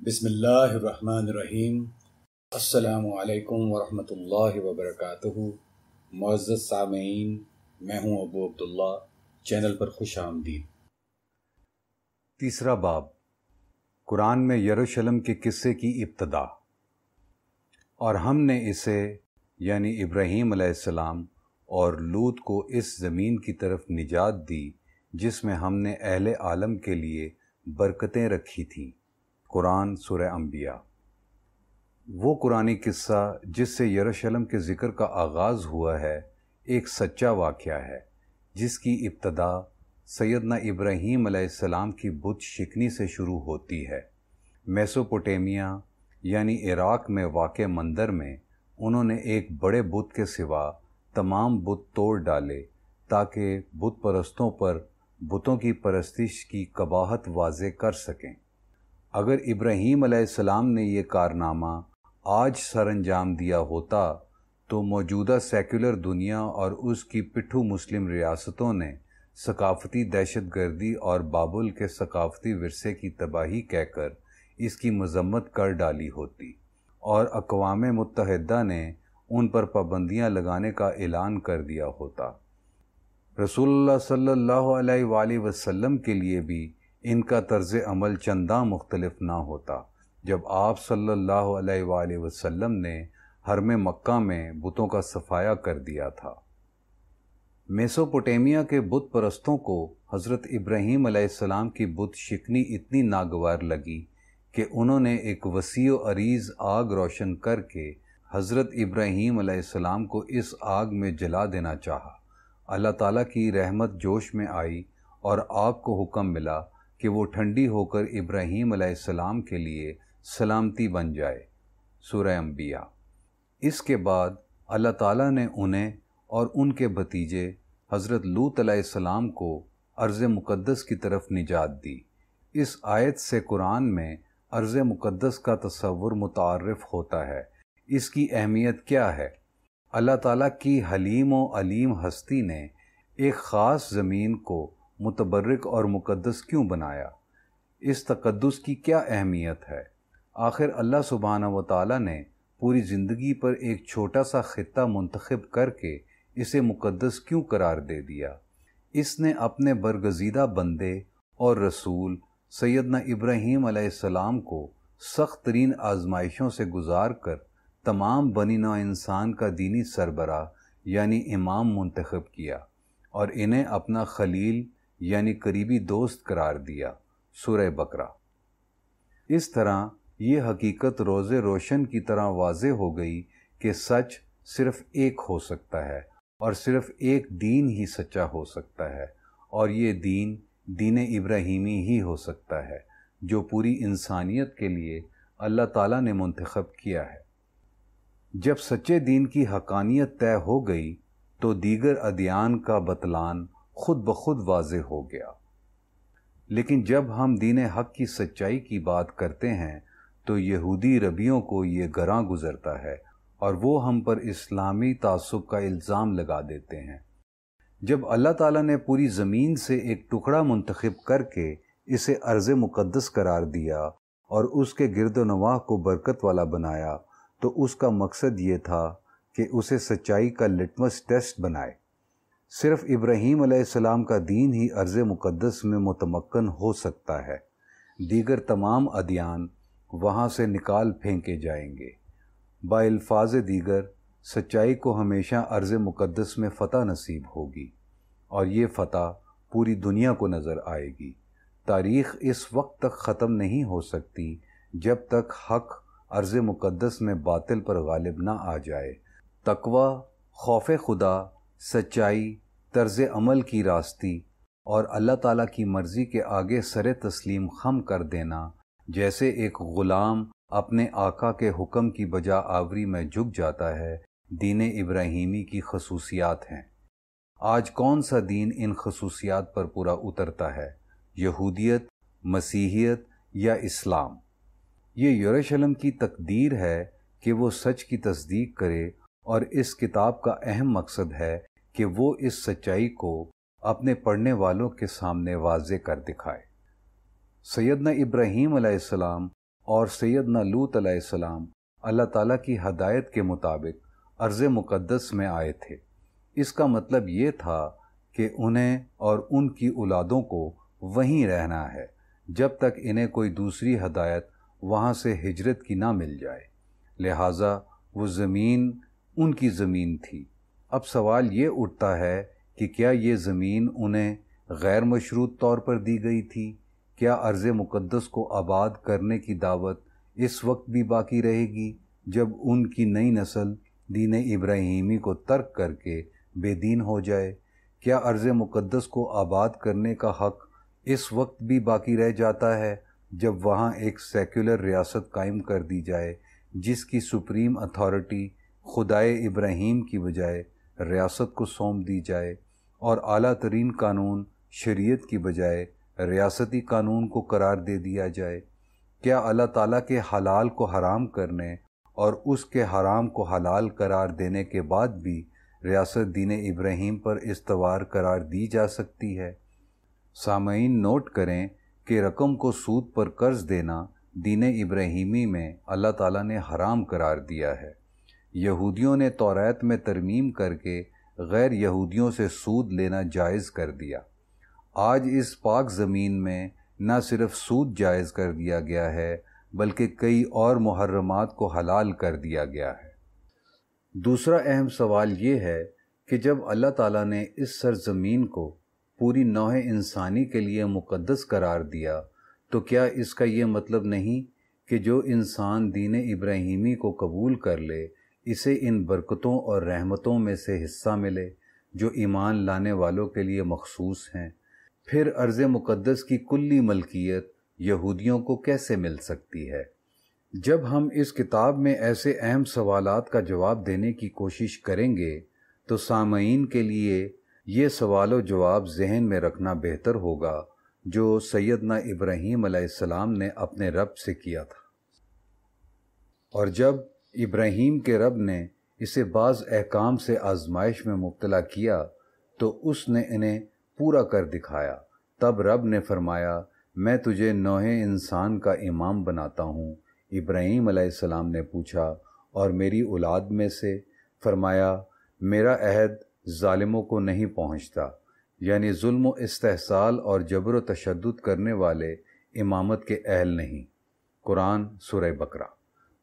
بسم اللہ الرحمن الرحیم۔ السلام علیکم ورحمۃ اللہ وبرکاتہ۔ معزز سامعین، میں ہوں ابو عبداللہ، چینل پر خوش آمدید۔ تیسرا باب، قرآن میں یروشلم کے قصے کی ابتدا۔ اور ہم نے اسے یعنی ابراہیم علیہ السلام اور لوط کو اس زمین کی طرف نجات دی جس میں ہم نے اہل عالم کے لیے برکتیں رکھی تھیں۔ قرآن سورہ انبیاء۔ وہ قرآنی قصہ جس سے یروشلم کے ذکر کا آغاز ہوا ہے ایک سچا واقعہ ہے جس کی ابتدا سیدنا ابراہیم علیہ السلام کی بت شکنی سے شروع ہوتی ہے۔ میسوپوٹیمیا یعنی عراق میں واقع مندر میں انہوں نے ایک بڑے بت کے سوا تمام بت توڑ ڈالے تاکہ بت پرستوں پر بتوں کی پرستش کی قباحت واضح کر سکیں۔ اگر ابراہیم علیہ السلام نے یہ کارنامہ آج سر انجام دیا ہوتا تو موجودہ سیکولر دنیا اور اس کی پٹھو مسلم ریاستوں نے ثقافتی دہشت گردی اور بابل کے ثقافتی ورثے کی تباہی کہہ کر اس کی مذمت کر ڈالی ہوتی اور اقوام متحدہ نے ان پر پابندیاں لگانے کا اعلان کر دیا ہوتا۔ رسول اللہ صلی اللہ علیہ وآلہ وسلم کے لیے بھی ان کا طرز عمل چنداں مختلف نہ ہوتا جب آپ صلی اللہ علیہ وآلہ وسلم نے حرم مکہ میں بتوں کا صفایا کر دیا تھا۔ میسوپوٹیمیا کے بت پرستوں کو حضرت ابراہیم علیہ السلام کی بت شکنی اتنی ناگوار لگی کہ انہوں نے ایک وسیع و عریض آگ روشن کر کے حضرت ابراہیم علیہ السلام کو اس آگ میں جلا دینا چاہا۔ اللہ تعالیٰ کی رحمت جوش میں آئی اور آگ کو حکم ملا کہ وہ ٹھنڈی ہو کر ابراہیم علیہ السلام کے لیے سلامتی بن جائے۔ سورہ انبیاء۔ اس کے بعد اللہ تعالیٰ نے انہیں اور ان کے بھتیجے حضرت لوط علیہ السلام کو ارض مقدس کی طرف نجات دی۔ اس آیت سے قرآن میں ارض مقدس کا تصور متعارف ہوتا ہے۔ اس کی اہمیت کیا ہے؟ اللہ تعالیٰ کی حلیم و علیم ہستی نے ایک خاص زمین کو متبرک اور مقدس کیوں بنایا؟ اس تقدس کی کیا اہمیت ہے؟ آخر اللہ سبحانہ و تعالیٰ نے پوری زندگی پر ایک چھوٹا سا خطہ منتخب کر کے اسے مقدس کیوں قرار دے دیا؟ اس نے اپنے برگزیدہ بندے اور رسول سیدنا ابراہیم علیہ السلام کو سخت ترین آزمائشوں سے گزار کر تمام بنی نوع انسان کا دینی سربراہ یعنی امام منتخب کیا اور انہیں اپنا خلیل یعنی قریبی دوست قرار دیا۔ سورہ بقرہ۔ اس طرح یہ حقیقت روز روشن کی طرح واضح ہو گئی کہ سچ صرف ایک ہو سکتا ہے اور صرف ایک دین ہی سچا ہو سکتا ہے، اور یہ دین دین ابراہیمی ہی ہو سکتا ہے جو پوری انسانیت کے لیے اللہ تعالیٰ نے منتخب کیا ہے۔ جب سچے دین کی حقانیت طے ہو گئی تو دیگر ادیان کا بطلان خود بخود واضح ہو گیا۔ لیکن جب ہم دین حق کی سچائی کی بات کرتے ہیں تو یہودی ربیوں کو یہ گراں گزرتا ہے اور وہ ہم پر اسلامی تعصب کا الزام لگا دیتے ہیں۔ جب اللہ تعالیٰ نے پوری زمین سے ایک ٹکڑا منتخب کر کے اسے ارض مقدس قرار دیا اور اس کے گرد و نواح کو برکت والا بنایا تو اس کا مقصد یہ تھا کہ اسے سچائی کا لٹمس ٹیسٹ بنائے۔ صرف ابراہیم علیہ السلام کا دین ہی ارض مقدس میں متمکن ہو سکتا ہے، دیگر تمام ادیان وہاں سے نکال پھینکے جائیں گے۔ بالفاظ دیگر سچائی کو ہمیشہ ارض مقدس میں فتح نصیب ہوگی اور یہ فتح پوری دنیا کو نظر آئے گی۔ تاریخ اس وقت تک ختم نہیں ہو سکتی جب تک حق ارض مقدس میں باطل پر غالب نہ آ جائے۔ تقوی، خوف خدا، سچائی، طرز عمل کی راستی اور اللہ تعالیٰ کی مرضی کے آگے سر تسلیم خم کر دینا جیسے ایک غلام اپنے آقا کے حکم کی بجا آوری میں جھک جاتا ہے، دین ابراہیمی کی خصوصیات ہیں۔ آج کون سا دین ان خصوصیات پر پورا اترتا ہے؟ یہودیت، مسیحیت یا اسلام؟ یہ یروشلم کی تقدیر ہے کہ وہ سچ کی تصدیق کرے اور اس کتاب کا اہم مقصد ہے کہ وہ اس سچائی کو اپنے پڑھنے والوں کے سامنے واضح کر دکھائے۔ سیدنا ابراہیم علیہ السلام اور سیدنا لوط علیہ السلام اللہ تعالیٰ کی ہدایت کے مطابق ارض مقدس میں آئے تھے۔ اس کا مطلب یہ تھا کہ انہیں اور ان کی اولادوں کو وہیں رہنا ہے جب تک انہیں کوئی دوسری ہدایت وہاں سے ہجرت کی نہ مل جائے، لہٰذا وہ زمین ان کی زمین تھی۔ اب سوال یہ اٹھتا ہے کہ کیا یہ زمین انہیں غیر مشروط طور پر دی گئی تھی؟ کیا ارض مقدس کو آباد کرنے کی دعوت اس وقت بھی باقی رہے گی جب ان کی نئی نسل دین ابراہیمی کو ترک کر کے بے دین ہو جائے؟ کیا ارض مقدس کو آباد کرنے کا حق اس وقت بھی باقی رہ جاتا ہے جب وہاں ایک سیکولر ریاست قائم کر دی جائے جس کی سپریم اتھارٹی خدائے ابراہیم کی بجائے ریاست کو سونپ دی جائے اور اعلیٰ ترین قانون شریعت کی بجائے ریاستی قانون کو قرار دے دیا جائے؟ کیا اللہ تعالیٰ کے حلال کو حرام کرنے اور اس کے حرام کو حلال قرار دینے کے بعد بھی ریاست دین ابراہیم پر استوار قرار دی جا سکتی ہے؟ سامعین نوٹ کریں کہ رقم کو سود پر قرض دینا دین ابراہیمی میں اللہ تعالیٰ نے حرام قرار دیا ہے۔ یہودیوں نے توریت میں ترمیم کر کے غیر یہودیوں سے سود لینا جائز کر دیا۔ آج اس پاک زمین میں نہ صرف سود جائز کر دیا گیا ہے بلکہ کئی اور محرمات کو حلال کر دیا گیا ہے۔ دوسرا اہم سوال یہ ہے کہ جب اللہ تعالیٰ نے اس سرزمین کو پوری نوع انسانی کے لیے مقدس قرار دیا تو کیا اس کا یہ مطلب نہیں کہ جو انسان دین ابراہیمی کو قبول کر لے اسے ان برکتوں اور رحمتوں میں سے حصہ ملے جو ایمان لانے والوں کے لیے مخصوص ہیں؟ پھر ارض مقدس کی کلی ملکیت یہودیوں کو کیسے مل سکتی ہے؟ جب ہم اس کتاب میں ایسے اہم سوالات کا جواب دینے کی کوشش کریں گے تو سامعین کے لیے یہ سوال و جواب ذہن میں رکھنا بہتر ہوگا جو سیدنا ابراہیم علیہ السلام نے اپنے رب سے کیا تھا، اور جب ابراہیم کے رب نے اسے بعض احکام سے آزمائش میں مبتلا کیا تو اس نے انہیں پورا کر دکھایا۔ تب رب نے فرمایا، میں تجھے نوع انسان کا امام بناتا ہوں۔ ابراہیم علیہ السلام نے پوچھا، اور میری اولاد میں سے؟ فرمایا، میرا عہد ظالموں کو نہیں پہنچتا، یعنی ظلم و استحصال اور جبر و تشدد کرنے والے امامت کے اہل نہیں۔ قرآن سورہ بقرہ۔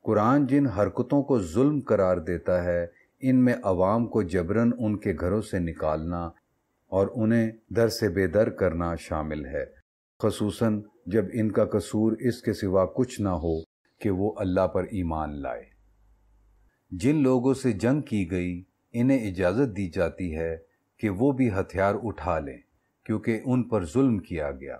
قرآن جن حرکتوں کو ظلم قرار دیتا ہے ان میں عوام کو جبراً ان کے گھروں سے نکالنا اور انہیں در سے بے در کرنا شامل ہے، خصوصاً جب ان کا قصور اس کے سوا کچھ نہ ہو کہ وہ اللہ پر ایمان لائے۔ جن لوگوں سے جنگ کی گئی انہیں اجازت دی جاتی ہے کہ وہ بھی ہتھیار اٹھا لیں کیونکہ ان پر ظلم کیا گیا۔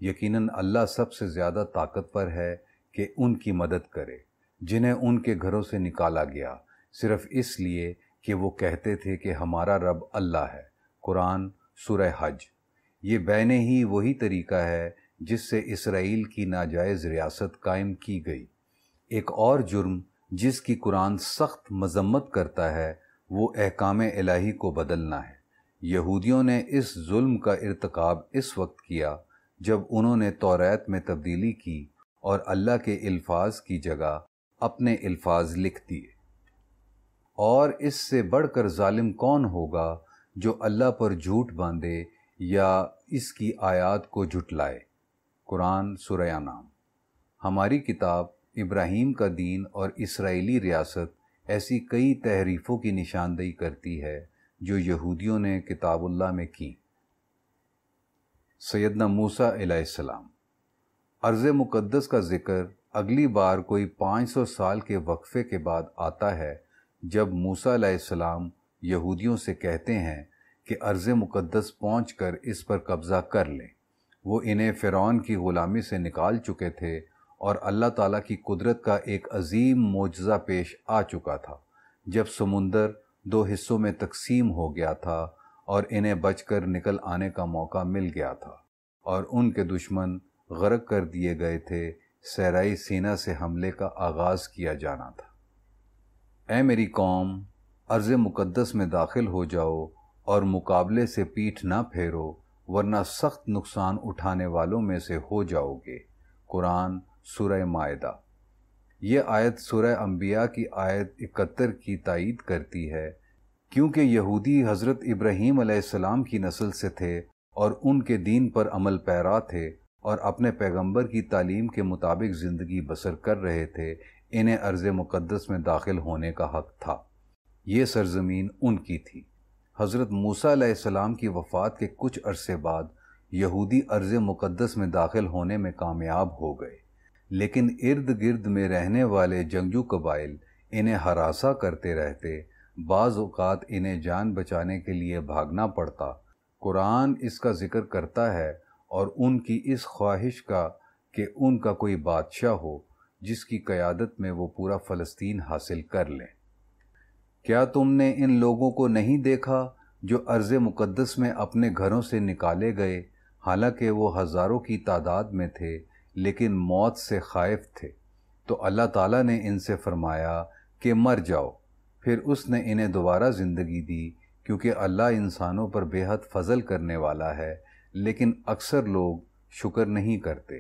یقیناً اللہ سب سے زیادہ طاقتور ہے کہ ان کی مدد کرے جنہیں ان کے گھروں سے نکالا گیا صرف اس لیے کہ وہ کہتے تھے کہ ہمارا رب اللہ ہے۔ قرآن سورہ حج۔ یہ بینے ہی وہی طریقہ ہے جس سے اسرائیل کی ناجائز ریاست قائم کی گئی۔ ایک اور جرم جس کی قرآن سخت مذمت کرتا ہے وہ احکام الہی کو بدلنا ہے۔ یہودیوں نے اس ظلم کا ارتکاب اس وقت کیا جب انہوں نے توریت میں تبدیلی کی اور اللہ کے الفاظ کی جگہ اپنے الفاظ لکھ دیے۔ اور اس سے بڑھ کر ظالم کون ہوگا جو اللہ پر جھوٹ باندھے یا اس کی آیات کو جھٹلائے؟ قرآن سورہ انعام۔ ہماری کتاب ابراہیم کا دین اور اسرائیلی ریاست ایسی کئی تحریفوں کی نشاندہی کرتی ہے جو یہودیوں نے کتاب اللہ میں کی۔ سیدنا موسیٰ علیہ السلام۔ ارض مقدس کا ذکر اگلی بار کوئی 500 سال کے وقفے کے بعد آتا ہے جب موسیٰ علیہ السلام یہودیوں سے کہتے ہیں کہ ارض مقدس پہنچ کر اس پر قبضہ کر لیں۔ وہ انہیں فرعون کی غلامی سے نکال چکے تھے اور اللہ تعالیٰ کی قدرت کا ایک عظیم معجزہ پیش آ چکا تھا جب سمندر 2 حصوں میں تقسیم ہو گیا تھا اور انہیں بچ کر نکل آنے کا موقع مل گیا تھا اور ان کے دشمن غرق کر دیے گئے تھے۔ صحرائی سینا سے حملے کا آغاز کیا جانا تھا۔ اے میری قوم، ارض مقدس میں داخل ہو جاؤ اور مقابلے سے پیٹھ نہ پھیرو ورنہ سخت نقصان اٹھانے والوں میں سے ہو جاؤ گے۔ قرآن سورہ مائدہ۔ یہ آیت سورہ انبیاء کی آیت 71 کی تائید کرتی ہے، کیونکہ یہودی حضرت ابراہیم علیہ السلام کی نسل سے تھے اور ان کے دین پر عمل پیرا تھے اور اپنے پیغمبر کی تعلیم کے مطابق زندگی بسر کر رہے تھے، انہیں ارض مقدس میں داخل ہونے کا حق تھا۔ یہ سرزمین ان کی تھی۔ حضرت موسیٰ علیہ السلام کی وفات کے کچھ عرصے بعد یہودی ارض مقدس میں داخل ہونے میں کامیاب ہو گئے، لیکن ارد گرد میں رہنے والے جنگجو قبائل انہیں ہراساں کرتے رہتے، بعض اوقات انہیں جان بچانے کے لیے بھاگنا پڑتا۔ قرآن اس کا ذکر کرتا ہے اور ان کی اس خواہش کا کہ ان کا کوئی بادشاہ ہو جس کی قیادت میں وہ پورا فلسطین حاصل کر لیں۔ کیا تم نے ان لوگوں کو نہیں دیکھا جو ارض مقدس میں اپنے گھروں سے نکالے گئے، حالانکہ وہ ہزاروں کی تعداد میں تھے لیکن موت سے خائف تھے؟ تو اللہ تعالیٰ نے ان سے فرمایا کہ مر جاؤ، پھر اس نے انہیں دوبارہ زندگی دی، کیونکہ اللہ انسانوں پر بے حد فضل کرنے والا ہے، لیکن اکثر لوگ شکر نہیں کرتے۔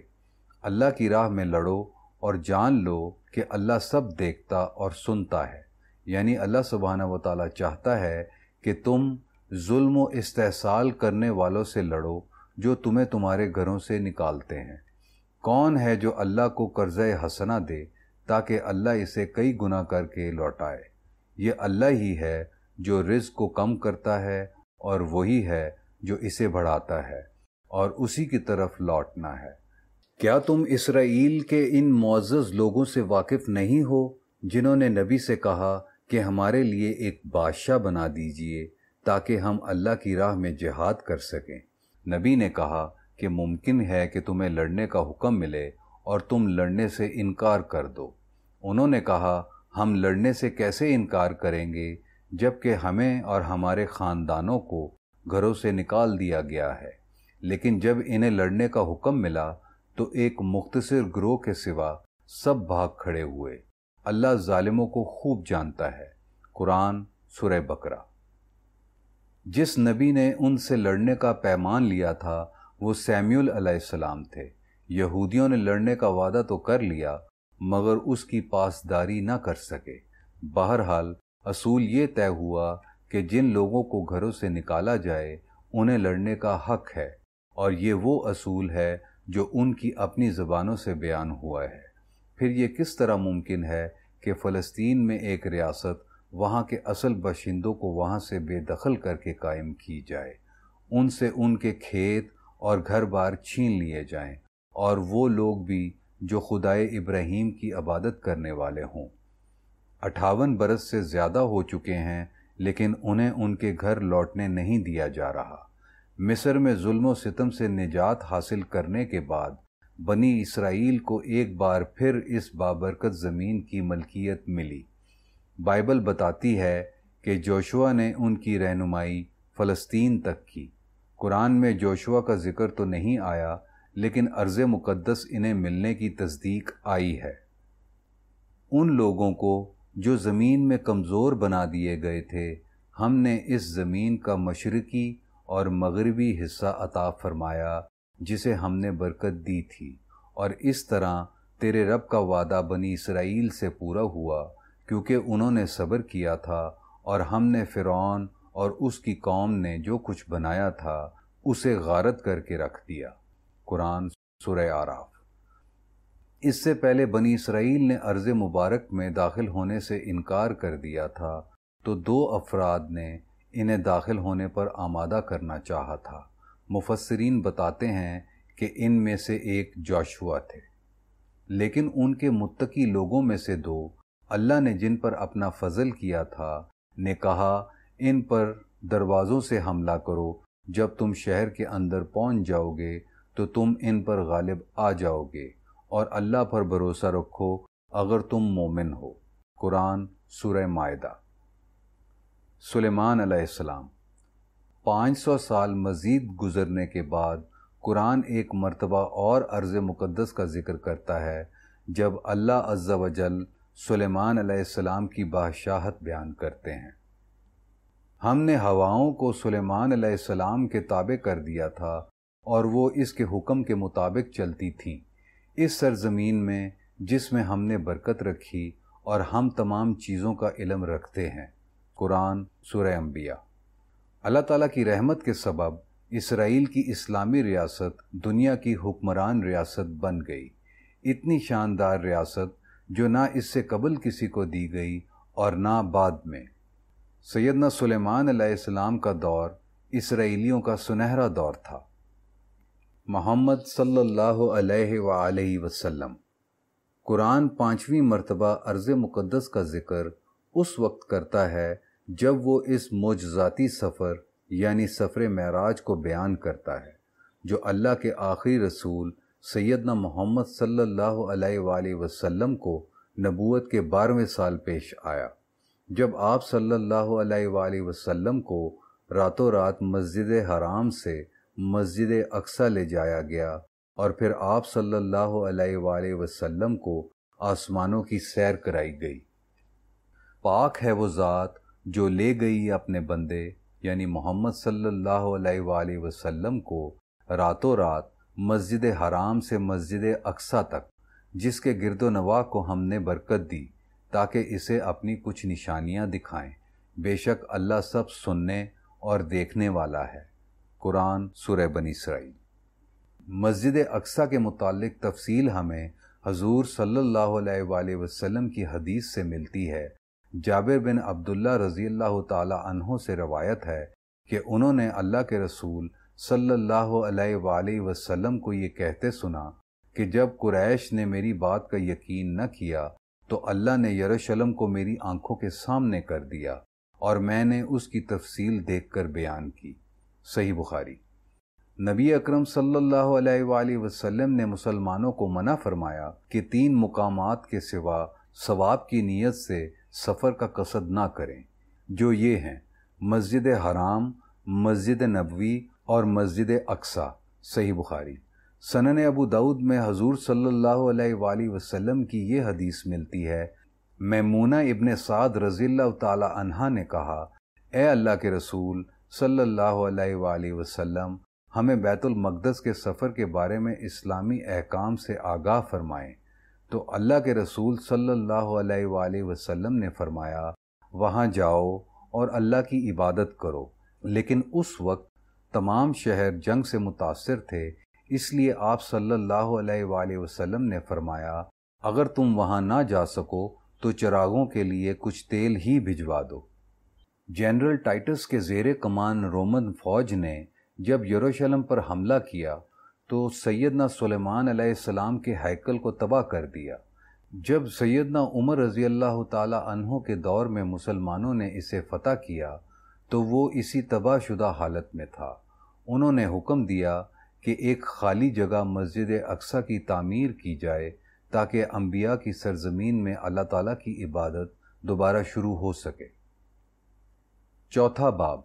اللہ کی راہ میں لڑو اور جان لو کہ اللہ سب دیکھتا اور سنتا ہے، یعنی اللہ سبحانہ و تعالیٰ چاہتا ہے کہ تم ظلم و استحصال کرنے والوں سے لڑو جو تمہیں تمہارے گھروں سے نکالتے ہیں۔ کون ہے جو اللہ کو قرضہ حسنہ دے تاکہ اللہ اسے کئی گنا کر کے لوٹائے؟ یہ اللہ ہی ہے جو رزق کو کم کرتا ہے اور وہی ہے جو اسے بڑھاتا ہے، اور اسی کی طرف لوٹنا ہے۔ کیا تم اسرائیل کے ان معزز لوگوں سے واقف نہیں ہو جنہوں نے نبی سے کہا کہ ہمارے لیے ایک بادشاہ بنا دیجئے تاکہ ہم اللہ کی راہ میں جہاد کر سکیں؟ نبی نے کہا کہ ممکن ہے کہ تمہیں لڑنے کا حکم ملے اور تم لڑنے سے انکار کر دو۔ انہوں نے کہا ہم لڑنے سے کیسے انکار کریں گے جبکہ ہمیں اور ہمارے خاندانوں کو گھروں سے نکال دیا گیا ہے؟ لیکن جب انہیں لڑنے کا حکم ملا تو ایک مختصر گروہ کے سوا سب بھاگ کھڑے ہوئے۔ اللہ ظالموں کو خوب جانتا ہے۔ قرآن سورہ بقرہ۔ جس نبی نے ان سے لڑنے کا پیمان لیا تھا وہ سیمیول علیہ السلام تھے۔ یہودیوں نے لڑنے کا وعدہ تو کر لیا مگر اس کی پاسداری نہ کر سکے۔ بہرحال اصول یہ طے ہوا کہ جن لوگوں کو گھروں سے نکالا جائے انہیں لڑنے کا حق ہے، اور یہ وہ اصول ہے جو ان کی اپنی زبانوں سے بیان ہوا ہے۔ پھر یہ کس طرح ممکن ہے کہ فلسطین میں ایک ریاست وہاں کے اصل باشندوں کو وہاں سے بے دخل کر کے قائم کی جائے، ان سے ان کے کھیت اور گھر بار چھین لیے جائیں، اور وہ لوگ بھی جو خدائے ابراہیم کی عبادت کرنے والے ہوں؟ 58 برس سے زیادہ ہو چکے ہیں لیکن انہیں ان کے گھر لوٹنے نہیں دیا جا رہا۔ مصر میں ظلم و ستم سے نجات حاصل کرنے کے بعد بنی اسرائیل کو ایک بار پھر اس بابرکت زمین کی ملکیت ملی۔ بائبل بتاتی ہے کہ جوشوا نے ان کی رہنمائی فلسطین تک کی۔ قرآن میں جوشوا کا ذکر تو نہیں آیا لیکن ارض مقدس انہیں ملنے کی تصدیق آئی ہے۔ ان لوگوں کو جو زمین میں کمزور بنا دیے گئے تھے ہم نے اس زمین کا مشرقی اور مغربی حصہ عطا فرمایا جسے ہم نے برکت دی تھی، اور اس طرح تیرے رب کا وعدہ بنی اسرائیل سے پورا ہوا کیونکہ انہوں نے صبر کیا تھا، اور ہم نے فرعون اور اس کی قوم نے جو کچھ بنایا تھا اسے غارت کر کے رکھ دیا۔ قرآن سورہ اعراف۔ اس سے پہلے بنی اسرائیل نے ارض مبارک میں داخل ہونے سے انکار کر دیا تھا تو 2 افراد نے انہیں داخل ہونے پر آمادہ کرنا چاہا تھا۔ مفسرین بتاتے ہیں کہ ان میں سے ایک جوشوا تھے، لیکن ان کے متقی لوگوں میں سے 2 اللہ نے جن پر اپنا فضل کیا تھا نے کہا ان پر دروازوں سے حملہ کرو، جب تم شہر کے اندر پہنچ جاؤ گے تو تم ان پر غالب آ جاؤ گے، اور اللہ پر بھروسہ رکھو اگر تم مومن ہو۔ قرآن سورہ مائدہ۔ سلیمان علیہ السلام۔ 500 سال مزید گزرنے کے بعد قرآن ایک مرتبہ اور ارض مقدس کا ذکر کرتا ہے جب اللہ عز و جل سلیمان علیہ السلام کی بادشاہت بیان کرتے ہیں۔ ہم نے ہواؤں کو سلیمان علیہ السلام کے تابع کر دیا تھا اور وہ اس کے حکم کے مطابق چلتی تھیں۔ اس سرزمین میں جس میں ہم نے برکت رکھی اور ہم تمام چیزوں کا علم رکھتے ہیں۔ قرآن سورہ انبیاء۔ اللہ تعالیٰ کی رحمت کے سبب اسرائیل کی اسلامی ریاست دنیا کی حکمران ریاست بن گئی، اتنی شاندار ریاست جو نہ اس سے قبل کسی کو دی گئی اور نہ بعد میں۔ سیدنا سلیمان علیہ السلام کا دور اسرائیلیوں کا سنہرا دور تھا۔ محمد صلی اللہ علیہ وآلہ وسلم۔ قرآن 5ویں مرتبہ ارض مقدس کا ذکر اس وقت کرتا ہے جب وہ اس معجزاتی سفر یعنی سفر معراج کو بیان کرتا ہے، جو اللہ کے آخری رسول سیدنا محمد صلی اللہ علیہ وآلہ وسلم کو نبوت کے 12ویں سال پیش آیا، جب آپ صلی اللہ علیہ وآلہ وسلم کو راتوں رات مسجد حرام سے مسجد اقصیٰ لے جایا گیا اور پھر آپ صلی اللہ علیہ وآلہ وسلم کو آسمانوں کی سیر کرائی گئی۔ پاک ہے وہ ذات جو لے گئی اپنے بندے یعنی محمد صلی اللہ علیہ وآلہ وسلم کو راتوں رات مسجد حرام سے مسجد اقصیٰ تک، جس کے گرد و نواح کو ہم نے برکت دی تاکہ اسے اپنی کچھ نشانیاں دکھائیں۔ بے شک اللہ سب سننے اور دیکھنے والا ہے۔ قرآن سورہ بنی اسرائیل۔ مسجد اقصیٰ کے متعلق تفصیل ہمیں حضور صلی اللہ علیہ وآلہ وسلم کی حدیث سے ملتی ہے۔ جابر بن عبداللہ رضی اللہ تعالی عنہ سے روایت ہے کہ انہوں نے اللہ کے رسول صلی اللہ علیہ وآلہ وسلم کو یہ کہتے سنا کہ جب قریش نے میری بات کا یقین نہ کیا تو اللہ نے یروشلم کو میری آنکھوں کے سامنے کر دیا اور میں نے اس کی تفصیل دیکھ کر بیان کی۔ صحیح بخاری۔ نبی اکرم صلی اللہ علیہ وآلہ وسلم نے مسلمانوں کو منع فرمایا کہ 3 مقامات کے سوا ثواب کی نیت سے سفر کا قصد نہ کریں، جو یہ ہیں مسجد حرام، مسجد نبوی اور مسجد اقصیٰ۔ صحیح بخاری۔ سنن ابو داؤد میں حضور صلی اللہ علیہ وآلہ وسلم کی یہ حدیث ملتی ہے۔ میمونہ ابن سعد رضی اللہ تعالی عنہا نے کہا، اے اللہ کے رسول صلی اللہ علیہ وآلہ وسلم، ہمیں بیت المقدس کے سفر کے بارے میں اسلامی احکام سے آگاہ فرمائیں۔ تو اللہ کے رسول صلی اللہ علیہ وآلہ وسلم نے فرمایا، وہاں جاؤ اور اللہ کی عبادت کرو۔ لیکن اس وقت تمام شہر جنگ سے متاثر تھے، اس لیے آپ صلی اللہ علیہ وآلہ وسلم نے فرمایا، اگر تم وہاں نہ جا سکو تو چراغوں کے لیے کچھ تیل ہی بھجوا دو۔ جنرل ٹائٹس کے زیر کمان رومن فوج نے جب یروشلم پر حملہ کیا تو سیدنا سلیمان علیہ السلام کے ہیکل کو تباہ کر دیا۔ جب سیدنا عمر رضی اللہ تعالی عنہ کے دور میں مسلمانوں نے اسے فتح کیا تو وہ اسی تباہ شدہ حالت میں تھا۔ انہوں نے حکم دیا کہ ایک خالی جگہ مسجد اقصیٰ کی تعمیر کی جائے تاکہ انبیاء کی سرزمین میں اللہ تعالیٰ کی عبادت دوبارہ شروع ہو سکے۔ چوتھا باب،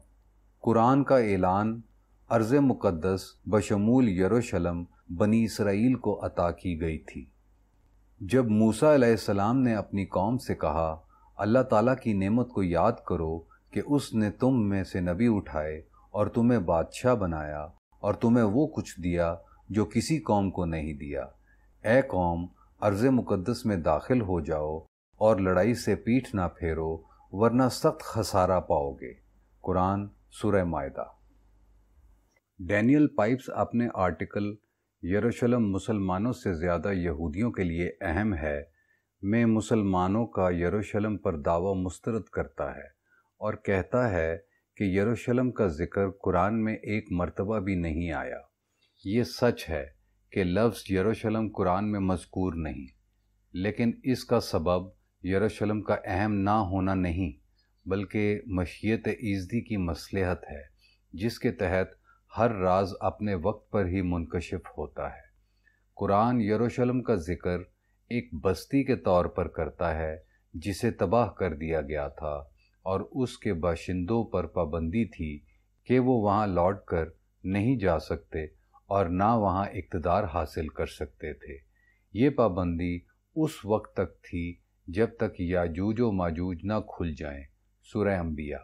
قرآن کا اعلان ارض مقدس بشمول یروشلم بنی اسرائیل کو عطا کی گئی تھی۔ جب موسیٰ علیہ السلام نے اپنی قوم سے کہا، اللہ تعالیٰ کی نعمت کو یاد کرو کہ اس نے تم میں سے نبی اٹھائے اور تمہیں بادشاہ بنایا اور تمہیں وہ کچھ دیا جو کسی قوم کو نہیں دیا، اے قوم ارض مقدس میں داخل ہو جاؤ اور لڑائی سے پیٹھ نہ پھیرو ورنہ سخت خسارہ پاؤ گے۔ قرآن سورہ مائدہ۔ ڈینیل پائپس اپنے آرٹیکل یروشلم مسلمانوں سے زیادہ یہودیوں کے لیے اہم ہے میں مسلمانوں کا یروشلم پر دعویٰ مسترد کرتا ہے اور کہتا ہے کہ یروشلم کا ذکر قرآن میں ایک مرتبہ بھی نہیں آیا۔ یہ سچ ہے کہ لفظ یروشلم قرآن میں مذکور نہیں، لیکن اس کا سبب یروشلم کا اہم نہ ہونا نہیں بلکہ مشیت ایزدی کی مصلحت ہے، جس کے تحت ہر راز اپنے وقت پر ہی منکشف ہوتا ہے۔ قرآن یروشلم کا ذکر ایک بستی کے طور پر کرتا ہے جسے تباہ کر دیا گیا تھا اور اس کے باشندوں پر پابندی تھی کہ وہ وہاں لوٹ کر نہیں جا سکتے اور نہ وہاں اقتدار حاصل کر سکتے تھے۔ یہ پابندی اس وقت تک تھی جب تک یاجوج و ماجوج نہ کھل جائیں۔ سورہ انبیاء۔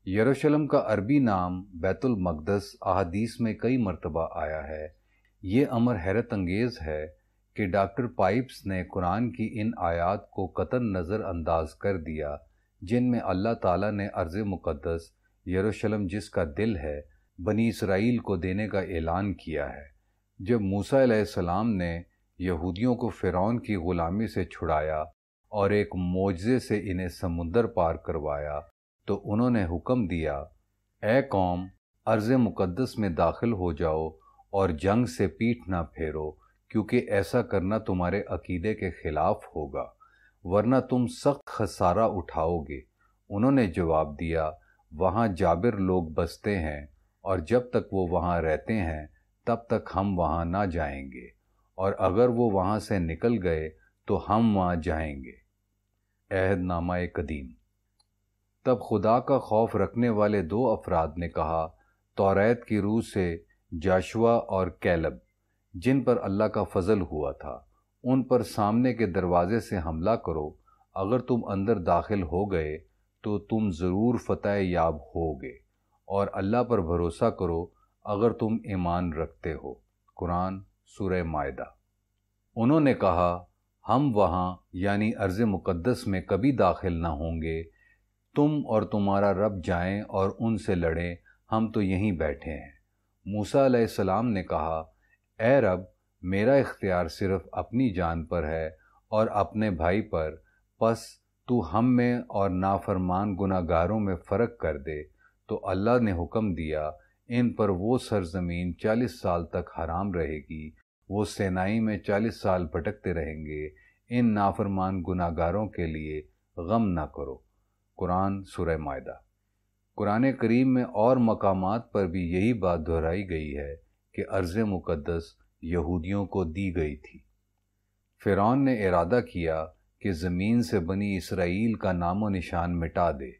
یروشلم کا عربی نام بیت المقدس احادیث میں کئی مرتبہ آیا ہے۔ یہ امر حیرت انگیز ہے کہ ڈاکٹر پائپس نے قرآن کی ان آیات کو قطعاً نظر انداز کر دیا جن میں اللہ تعالیٰ نے ارض مقدس یروشلم جس کا دل ہے بنی اسرائیل کو دینے کا اعلان کیا ہے۔ جب موسیٰ علیہ السلام نے یہودیوں کو فرعون کی غلامی سے چھڑایا اور ایک معجزے سے انہیں سمندر پار کروایا تو انہوں نے حکم دیا، اے قوم، ارض مقدس میں داخل ہو جاؤ اور جنگ سے پیٹھ نہ پھیرو، کیونکہ ایسا کرنا تمہارے عقیدے کے خلاف ہوگا، ورنہ تم سخت خسارہ اٹھاؤ گے۔ انہوں نے جواب دیا، وہاں جابر لوگ بستے ہیں اور جب تک وہ وہاں رہتے ہیں تب تک ہم وہاں نہ جائیں گے، اور اگر وہ وہاں سے نکل گئے تو ہم وہاں جائیں گے۔ عہد نامہ قدیم۔ تب خدا کا خوف رکھنے والے دو افراد نے کہا، توریت کی روح سے جاشوا اور کیلب، جن پر اللہ کا فضل ہوا تھا، ان پر سامنے کے دروازے سے حملہ کرو، اگر تم اندر داخل ہو گئے تو تم ضرور فتح یاب ہوگے، اور اللہ پر بھروسہ کرو اگر تم ایمان رکھتے ہو۔ قرآن سورہ مائدہ۔ انہوں نے کہا، ہم وہاں یعنی ارض مقدس میں کبھی داخل نہ ہوں گے، تم اور تمہارا رب جائیں اور ان سے لڑیں، ہم تو یہیں بیٹھے ہیں۔ موسیٰ علیہ السلام نے کہا، اے رب، میرا اختیار صرف اپنی جان پر ہے اور اپنے بھائی پر، پس تو ہم میں اور نافرمان گناہ گاروں میں فرق کر دے۔ تو اللہ نے حکم دیا، ان پر وہ سرزمین 40 سال تک حرام رہے گی، وہ سینائی میں 40 سال بھٹکتے رہیں گے، ان نافرمان گناہ گاروں کے لیے غم نہ کرو۔ قرآن سورہ مائدہ۔ قرآن کریم میں اور مقامات پر بھی یہی بات دہرائی گئی ہے کہ ارض مقدس یہودیوں کو دی گئی تھی۔ فرعون نے ارادہ کیا کہ زمین سے بنی اسرائیل کا نام و نشان مٹا دے،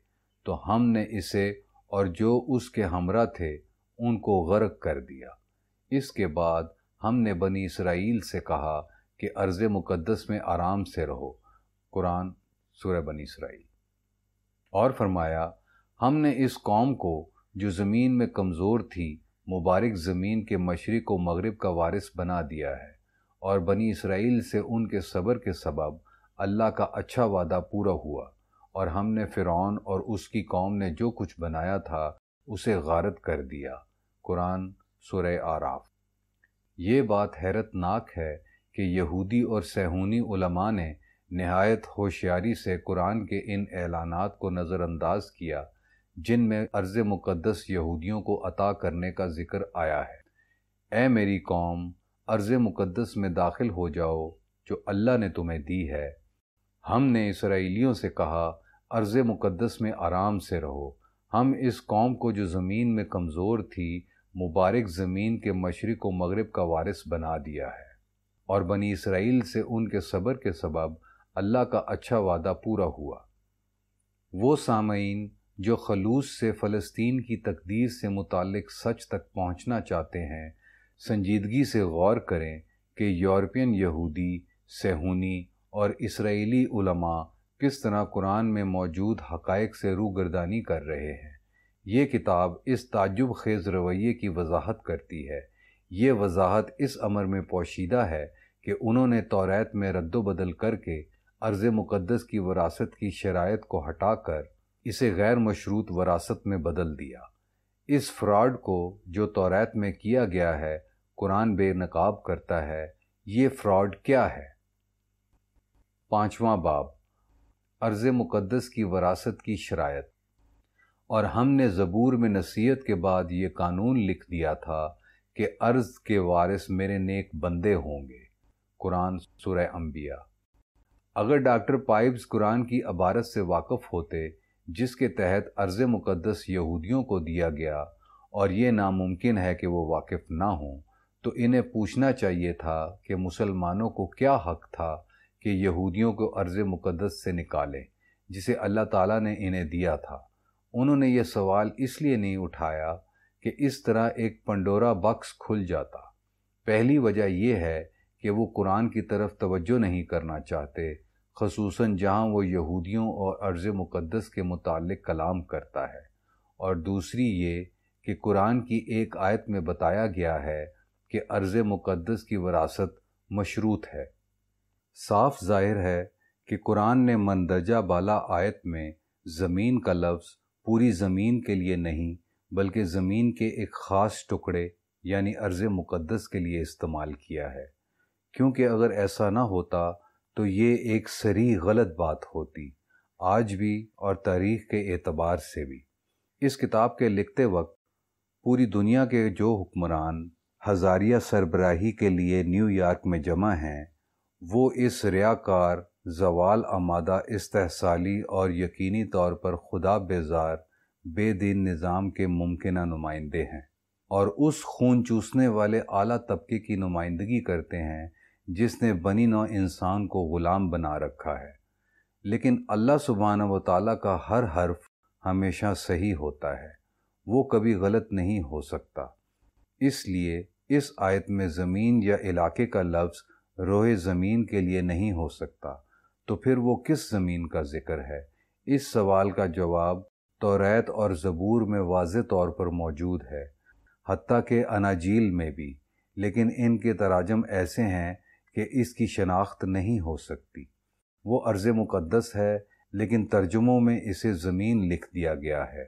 تو ہم نے اسے اور جو اس کے ہمراہ تھے ان کو غرق کر دیا۔ اس کے بعد ہم نے بنی اسرائیل سے کہا کہ ارض مقدس میں آرام سے رہو۔ قرآن سورہ بنی اسرائیل۔ اور فرمایا، ہم نے اس قوم کو جو زمین میں کمزور تھی مبارک زمین کے مشرق و مغرب کا وارث بنا دیا ہے، اور بنی اسرائیل سے ان کے صبر کے سبب اللہ کا اچھا وعدہ پورا ہوا، اور ہم نے فرعون اور اس کی قوم نے جو کچھ بنایا تھا اسے غارت کر دیا۔ قرآن سورہ اعراف۔ یہ بات حیرت ناک ہے کہ یہودی اور صہیونی علماء نے نہایت ہوشیاری سے قرآن کے ان اعلانات کو نظر انداز کیا جن میں ارض مقدس یہودیوں کو عطا کرنے کا ذکر آیا ہے۔ اے میری قوم، ارض مقدس میں داخل ہو جاؤ جو اللہ نے تمہیں دی ہے۔ ہم نے اسرائیلیوں سے کہا، ارض مقدس میں آرام سے رہو۔ ہم اس قوم کو جو زمین میں کمزور تھی مبارک زمین کے مشرق و مغرب کا وارث بنا دیا ہے، اور بنی اسرائیل سے ان کے صبر کے سبب اللہ کا اچھا وعدہ پورا ہوا۔ وہ سامعین جو خلوص سے فلسطین کی تقدیر سے متعلق سچ تک پہنچنا چاہتے ہیں، سنجیدگی سے غور کریں کہ یورپین یہودی، صہیونی اور اسرائیلی علماء کس طرح قرآن میں موجود حقائق سے روگردانی کر رہے ہیں۔ یہ کتاب اس تعجب خیز رویے کی وضاحت کرتی ہے۔ یہ وضاحت اس امر میں پوشیدہ ہے کہ انہوں نے توریت میں رد و بدل کر کے ارض مقدس کی وراثت کی شرائط کو ہٹا کر اسے غیر مشروط وراثت میں بدل دیا۔ اس فراڈ کو جو توریت میں کیا گیا ہے قرآن بے نقاب کرتا ہے۔ یہ فراڈ کیا ہے؟ 5واں باب، ارض مقدس کی وراثت کی شرائط۔ اور ہم نے زبور میں نصیحت کے بعد یہ قانون لکھ دیا تھا کہ ارض کے وارث میرے نیک بندے ہوں گے۔ قرآن سورہ انبیاء۔ اگر ڈاکٹر پائپس قرآن کی عبارت سے واقف ہوتے جس کے تحت ارض مقدس یہودیوں کو دیا گیا، اور یہ ناممکن ہے کہ وہ واقف نہ ہوں، تو انہیں پوچھنا چاہیے تھا کہ مسلمانوں کو کیا حق تھا کہ یہودیوں کو ارض مقدس سے نکالیں جسے اللہ تعالیٰ نے انہیں دیا تھا۔ انہوں نے یہ سوال اس لیے نہیں اٹھایا کہ اس طرح ایک پنڈورا باکس کھل جاتا۔ پہلی وجہ یہ ہے کہ وہ قرآن کی طرف توجہ نہیں کرنا چاہتے، خصوصاً جہاں وہ یہودیوں اور ارض مقدس کے متعلق کلام کرتا ہے، اور دوسری یہ کہ قرآن کی ایک آیت میں بتایا گیا ہے کہ ارض مقدس کی وراثت مشروط ہے۔ صاف ظاہر ہے کہ قرآن نے مندرجہ بالا آیت میں زمین کا لفظ پوری زمین کے لیے نہیں بلکہ زمین کے ایک خاص ٹکڑے یعنی ارض مقدس کے لیے استعمال کیا ہے، کیونکہ اگر ایسا نہ ہوتا تو یہ ایک صریح غلط بات ہوتی، آج بھی اور تاریخ کے اعتبار سے بھی۔ اس کتاب کے لکھتے وقت پوری دنیا کے جو حکمران ہزاریہ سربراہی کے لیے نیو یارک میں جمع ہیں، وہ اس ریاکار، زوال آمادہ، استحصالی اور یقینی طور پر خدا بیزار بے دین نظام کے ممکنہ نمائندے ہیں، اور اس خون چوسنے والے اعلیٰ طبقے کی نمائندگی کرتے ہیں جس نے بنی نوع انسان کو غلام بنا رکھا ہے۔ لیکن اللہ سبحانہ و تعالیٰ کا ہر حرف ہمیشہ صحیح ہوتا ہے، وہ کبھی غلط نہیں ہو سکتا۔ اس لیے اس آیت میں زمین یا علاقے کا لفظ روئے زمین کے لیے نہیں ہو سکتا، تو پھر وہ کس زمین کا ذکر ہے؟ اس سوال کا جواب توریت اور زبور میں واضح طور پر موجود ہے، حتیٰ کہ اناجیل میں بھی، لیکن ان کے تراجم ایسے ہیں کہ اس کی شناخت نہیں ہو سکتی۔ وہ ارض مقدس ہے لیکن ترجموں میں اسے زمین لکھ دیا گیا ہے۔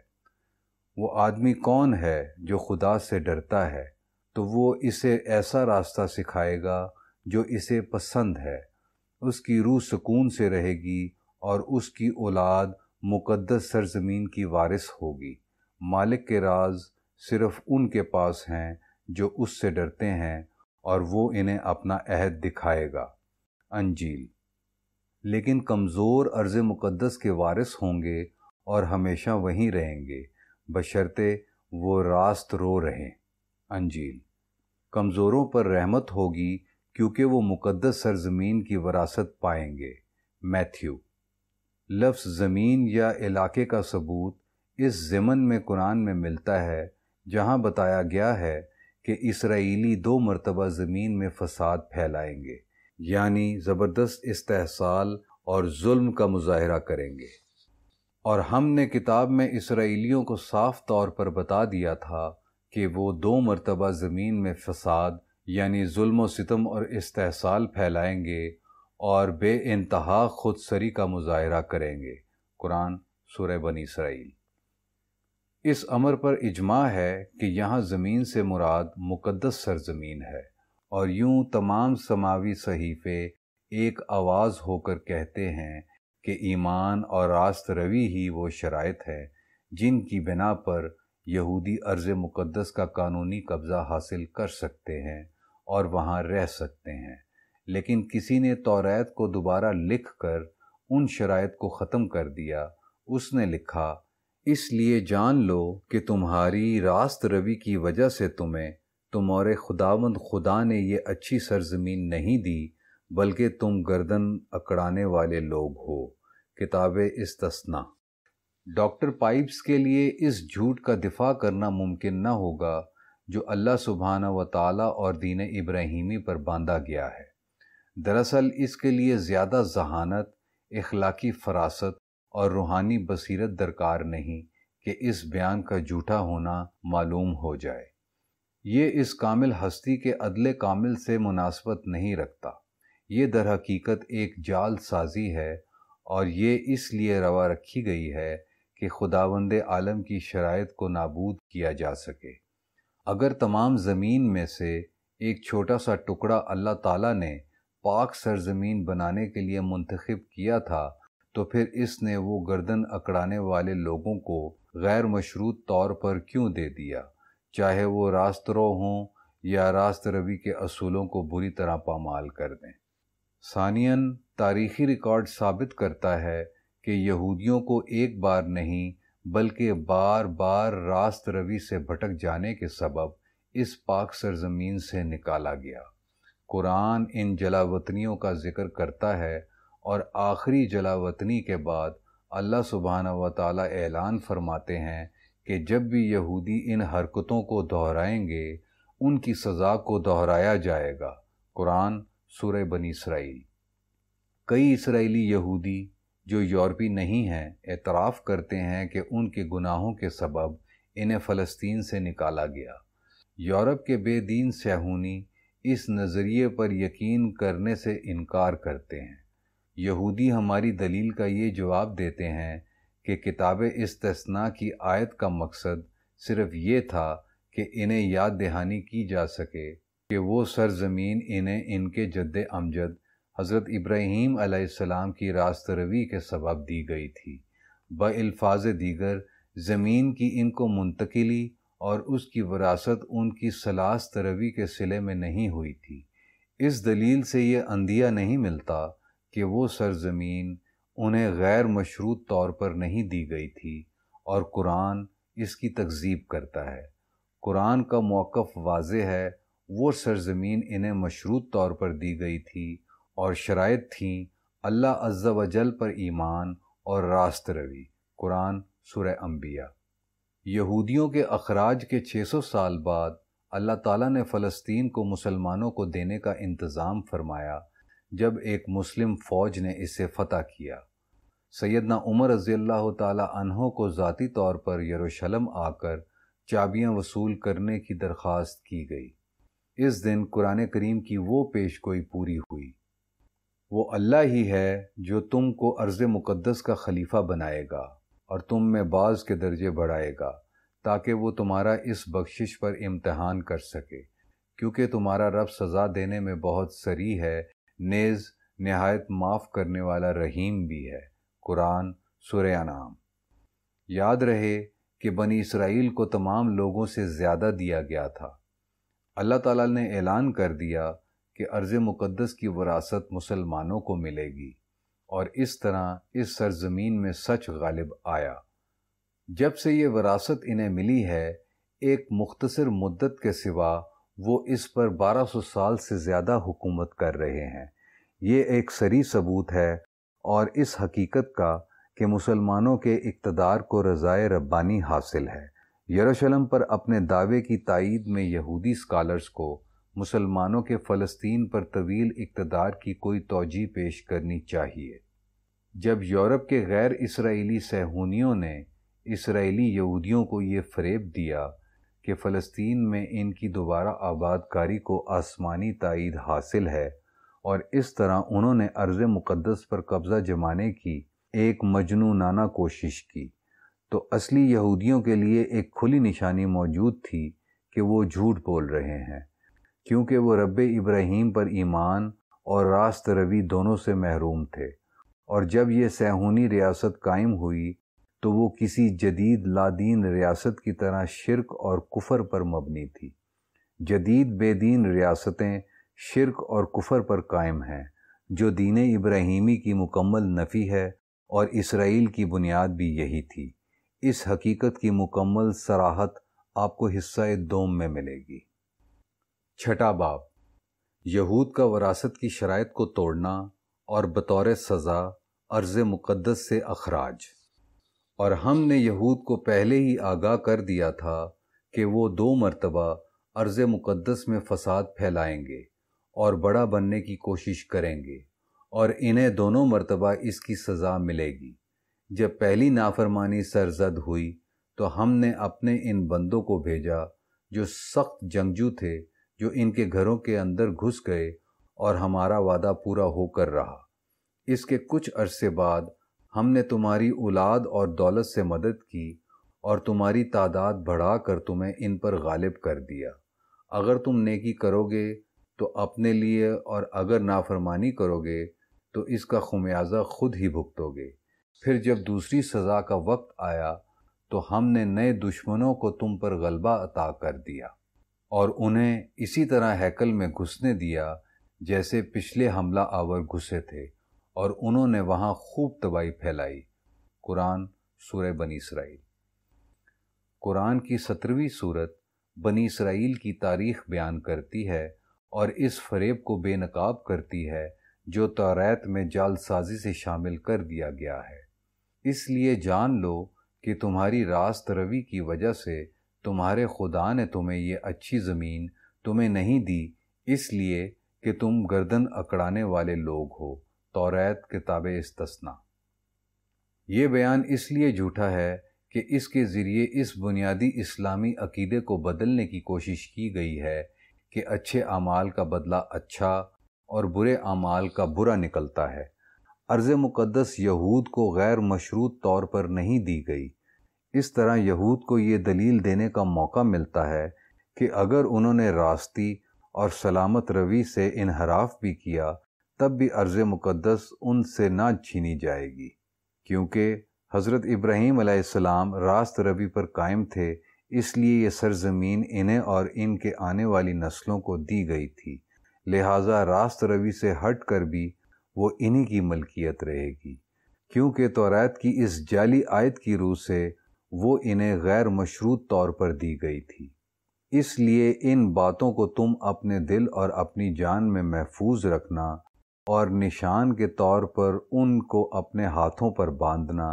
وہ آدمی کون ہے جو خدا سے ڈرتا ہے تو وہ اسے ایسا راستہ سکھائے گا جو اسے پسند ہے، اس کی روح سکون سے رہے گی اور اس کی اولاد مقدس سرزمین کی وارث ہوگی۔ مالک کے راز صرف ان کے پاس ہیں جو اس سے ڈرتے ہیں اور وہ انہیں اپنا عہد دکھائے گا۔ انجیل۔ لیکن کمزور ارض مقدس کے وارث ہوں گے اور ہمیشہ وہیں رہیں گے بشرطے وہ راست رو رہیں۔ انجیل۔ کمزوروں پر رحمت ہوگی کیونکہ وہ مقدس سرزمین کی وراثت پائیں گے۔ میتھیو۔ لفظ زمین یا علاقے کا ثبوت اس ضمن میں قرآن میں ملتا ہے جہاں بتایا گیا ہے کہ اسرائیلی 2 مرتبہ زمین میں فساد پھیلائیں گے، یعنی زبردست استحصال اور ظلم کا مظاہرہ کریں گے۔ اور ہم نے کتاب میں اسرائیلیوں کو صاف طور پر بتا دیا تھا کہ وہ 2 مرتبہ زمین میں فساد یعنی ظلم و ستم اور استحصال پھیلائیں گے اور بے انتہا خود سری کا مظاہرہ کریں گے۔ قرآن سورہ بنی اسرائیل۔ اس امر پر اجماع ہے کہ یہاں زمین سے مراد مقدس سرزمین ہے، اور یوں تمام سماوی صحیفے ایک آواز ہو کر کہتے ہیں کہ ایمان اور راست روی ہی وہ شرائط ہے جن کی بنا پر یہودی ارض مقدس کا قانونی قبضہ حاصل کر سکتے ہیں اور وہاں رہ سکتے ہیں۔ لیکن کسی نے توریت کو دوبارہ لکھ کر ان شرائط کو ختم کر دیا۔ اس نے لکھا، اس لیے جان لو کہ تمہاری راست روی کی وجہ سے تمہارے خداوند خدا نے یہ اچھی سرزمین نہیں دی، بلکہ تم گردن اکڑانے والے لوگ ہو۔ کتاب استثنا۔ ڈاکٹر پائپس کے لیے اس جھوٹ کا دفاع کرنا ممکن نہ ہوگا جو اللہ سبحانہ و تعالیٰ اور دین ابراہیمی پر باندھا گیا ہے۔ دراصل اس کے لیے زیادہ ذہانت، اخلاقی فراست اور روحانی بصیرت درکار نہیں کہ اس بیان کا جھوٹا ہونا معلوم ہو جائے۔ یہ اس کامل ہستی کے عدل کامل سے مناسبت نہیں رکھتا۔ یہ در حقیقت ایک جال سازی ہے، اور یہ اس لیے روا رکھی گئی ہے کہ خداوند عالم کی شرائط کو نابود کیا جا سکے۔ اگر تمام زمین میں سے ایک چھوٹا سا ٹکڑا اللہ تعالیٰ نے پاک سرزمین بنانے کے لیے منتخب کیا تھا تو پھر اس نے وہ گردن اکڑانے والے لوگوں کو غیر مشروط طور پر کیوں دے دیا، چاہے وہ راست رو ہوں یا راست روی کے اصولوں کو بری طرح پامال کر دیں۔ ثانیاً، تاریخی ریکارڈ ثابت کرتا ہے کہ یہودیوں کو ایک بار نہیں بلکہ بار بار راست روی سے بھٹک جانے کے سبب اس پاک سرزمین سے نکالا گیا۔ قرآن ان جلا وطنیوں کا ذکر کرتا ہے، اور آخری جلا وطنی کے بعد اللہ سبحانہ و تعالیٰ اعلان فرماتے ہیں کہ جب بھی یہودی ان حرکتوں کو دہرائیں گے ان کی سزا کو دہرایا جائے گا۔ قرآن سورہ بنی اسرائیل۔ کئی اسرائیلی یہودی جو یورپی نہیں ہیں اعتراف کرتے ہیں کہ ان کے گناہوں کے سبب انہیں فلسطین سے نکالا گیا۔ یورپ کے بے دین صہیونی اس نظریے پر یقین کرنے سے انکار کرتے ہیں۔ یہودی ہماری دلیل کا یہ جواب دیتے ہیں کہ کتاب استثناء کی آیت کا مقصد صرف یہ تھا کہ انہیں یاد دہانی کی جا سکے کہ وہ سرزمین انہیں ان کے جد امجد حضرت ابراہیم علیہ السلام کی راست روی کے سبب دی گئی تھی۔ بالفاظ دیگر، زمین کی ان کو منتقلی اور اس کی وراثت ان کی سلاست روی کے صلے میں نہیں ہوئی تھی۔ اس دلیل سے یہ اندیہ نہیں ملتا کہ وہ سرزمین انہیں غیر مشروط طور پر نہیں دی گئی تھی، اور قرآن اس کی تکذیب کرتا ہے۔ قرآن کا موقف واضح ہے، وہ سرزمین انہیں مشروط طور پر دی گئی تھی اور شرائط تھیں اللہ عز و جل پر ایمان اور راست روی۔ قرآن سورہ انبیاء۔ یہودیوں کے اخراج کے 600 سال بعد اللہ تعالیٰ نے فلسطین کو مسلمانوں کو دینے کا انتظام فرمایا جب ایک مسلم فوج نے اسے فتح کیا۔ سیدنا عمر رضی اللہ تعالیٰ عنہ کو ذاتی طور پر یروشلم آ کر چابیاں وصول کرنے کی درخواست کی گئی۔ اس دن قرآن کریم کی وہ پیش گوئی پوری ہوئی۔ وہ اللہ ہی ہے جو تم کو ارض مقدس کا خلیفہ بنائے گا اور تم میں بعض کے درجے بڑھائے گا تاکہ وہ تمہارا اس بخشش پر امتحان کر سکے، کیونکہ تمہارا رب سزا دینے میں بہت سریع ہے، نیز نہایت معاف کرنے والا رحیم بھی ہے۔ قرآن سورہ انعام۔ یاد رہے کہ بنی اسرائیل کو تمام لوگوں سے زیادہ دیا گیا تھا۔ اللہ تعالیٰ نے اعلان کر دیا کہ ارض مقدس کی وراثت مسلمانوں کو ملے گی، اور اس طرح اس سرزمین میں سچ غالب آیا۔ جب سے یہ وراثت انہیں ملی ہے، ایک مختصر مدت کے سوا وہ اس پر 1200 سال سے زیادہ حکومت کر رہے ہیں۔ یہ ایک صریح ثبوت ہے اور اس حقیقت کا کہ مسلمانوں کے اقتدار کو رضائے ربانی حاصل ہے۔ یروشلم پر اپنے دعوے کی تائید میں یہودی اسکالرز کو مسلمانوں کے فلسطین پر طویل اقتدار کی کوئی توجیہ پیش کرنی چاہیے۔ جب یورپ کے غیر اسرائیلی صہیونیوں نے اسرائیلی یہودیوں کو یہ فریب دیا کہ فلسطین میں ان کی دوبارہ آباد کاری کو آسمانی تائید حاصل ہے، اور اس طرح انہوں نے ارض مقدس پر قبضہ جمانے کی ایک مجنونانہ کوشش کی، تو اصلی یہودیوں کے لیے ایک کھلی نشانی موجود تھی کہ وہ جھوٹ بول رہے ہیں، کیونکہ وہ رب ابراہیم پر ایمان اور راست روی دونوں سے محروم تھے، اور جب یہ صہیونی ریاست قائم ہوئی تو وہ کسی جدید لادین ریاست کی طرح شرک اور کفر پر مبنی تھی۔ جدید بے دین ریاستیں شرک اور کفر پر قائم ہیں، جو دین ابراہیمی کی مکمل نفی ہے، اور اسرائیل کی بنیاد بھی یہی تھی۔ اس حقیقت کی مکمل صراحت آپ کو حصہ دوم میں ملے گی۔ چھٹا باب، یہود کا وراثت کی شرائط کو توڑنا اور بطور سزا ارض مقدس سے اخراج۔ اور ہم نے یہود کو پہلے ہی آگاہ کر دیا تھا کہ وہ 2 مرتبہ ارض مقدس میں فساد پھیلائیں گے اور بڑا بننے کی کوشش کریں گے، اور انہیں دونوں مرتبہ اس کی سزا ملے گی۔ جب پہلی نافرمانی سرزد ہوئی تو ہم نے اپنے ان بندوں کو بھیجا جو سخت جنگجو تھے، جو ان کے گھروں کے اندر گھس گئے، اور ہمارا وعدہ پورا ہو کر رہا۔ اس کے کچھ عرصے بعد ہم نے تمہاری اولاد اور دولت سے مدد کی اور تمہاری تعداد بڑھا کر تمہیں ان پر غالب کر دیا۔ اگر تم نیکی کرو گے تو اپنے لیے، اور اگر نافرمانی کرو گے تو اس کا خمیازہ خود ہی بھگتو گے۔ پھر جب دوسری سزا کا وقت آیا تو ہم نے نئے دشمنوں کو تم پر غلبہ عطا کر دیا، اور انہیں اسی طرح ہیکل میں گھسنے دیا جیسے پچھلے حملہ آور گھسے تھے، اور انہوں نے وہاں خوب تباہی پھیلائی۔ قرآن سورہ بنی اسرائیل۔ قرآن کی 17ویں سورت بنی اسرائیل کی تاریخ بیان کرتی ہے اور اس فریب کو بے نقاب کرتی ہے جو توریت میں جعل سازی سے شامل کر دیا گیا ہے۔ اس لیے جان لو کہ تمہاری راست روی کی وجہ سے تمہارے خدا نے تمہیں یہ اچھی زمین تمہیں نہیں دی، اس لیے کہ تم گردن اکڑانے والے لوگ ہو۔ توریت کتاب استثناء۔ یہ بیان اس لیے جھوٹا ہے کہ اس کے ذریعے اس بنیادی اسلامی عقیدے کو بدلنے کی کوشش کی گئی ہے کہ اچھے اعمال کا بدلہ اچھا اور برے اعمال کا برا نکلتا ہے۔ ارض مقدس یہود کو غیر مشروط طور پر نہیں دی گئی۔ اس طرح یہود کو یہ دلیل دینے کا موقع ملتا ہے کہ اگر انہوں نے راستی اور سلامت روی سے انحراف بھی کیا تب بھی ارض مقدس ان سے نہ چھینی جائے گی، کیونکہ حضرت ابراہیم علیہ السلام راست روی پر قائم تھے، اس لیے یہ سرزمین انہیں اور ان کے آنے والی نسلوں کو دی گئی تھی، لہٰذا راست روی سے ہٹ کر بھی وہ انہی کی ملکیت رہے گی، کیونکہ توریت کی اس جعلی آیت کی روح سے وہ انہیں غیر مشروط طور پر دی گئی تھی۔ اس لیے ان باتوں کو تم اپنے دل اور اپنی جان میں محفوظ رکھنا اور نشان کے طور پر ان کو اپنے ہاتھوں پر باندھنا،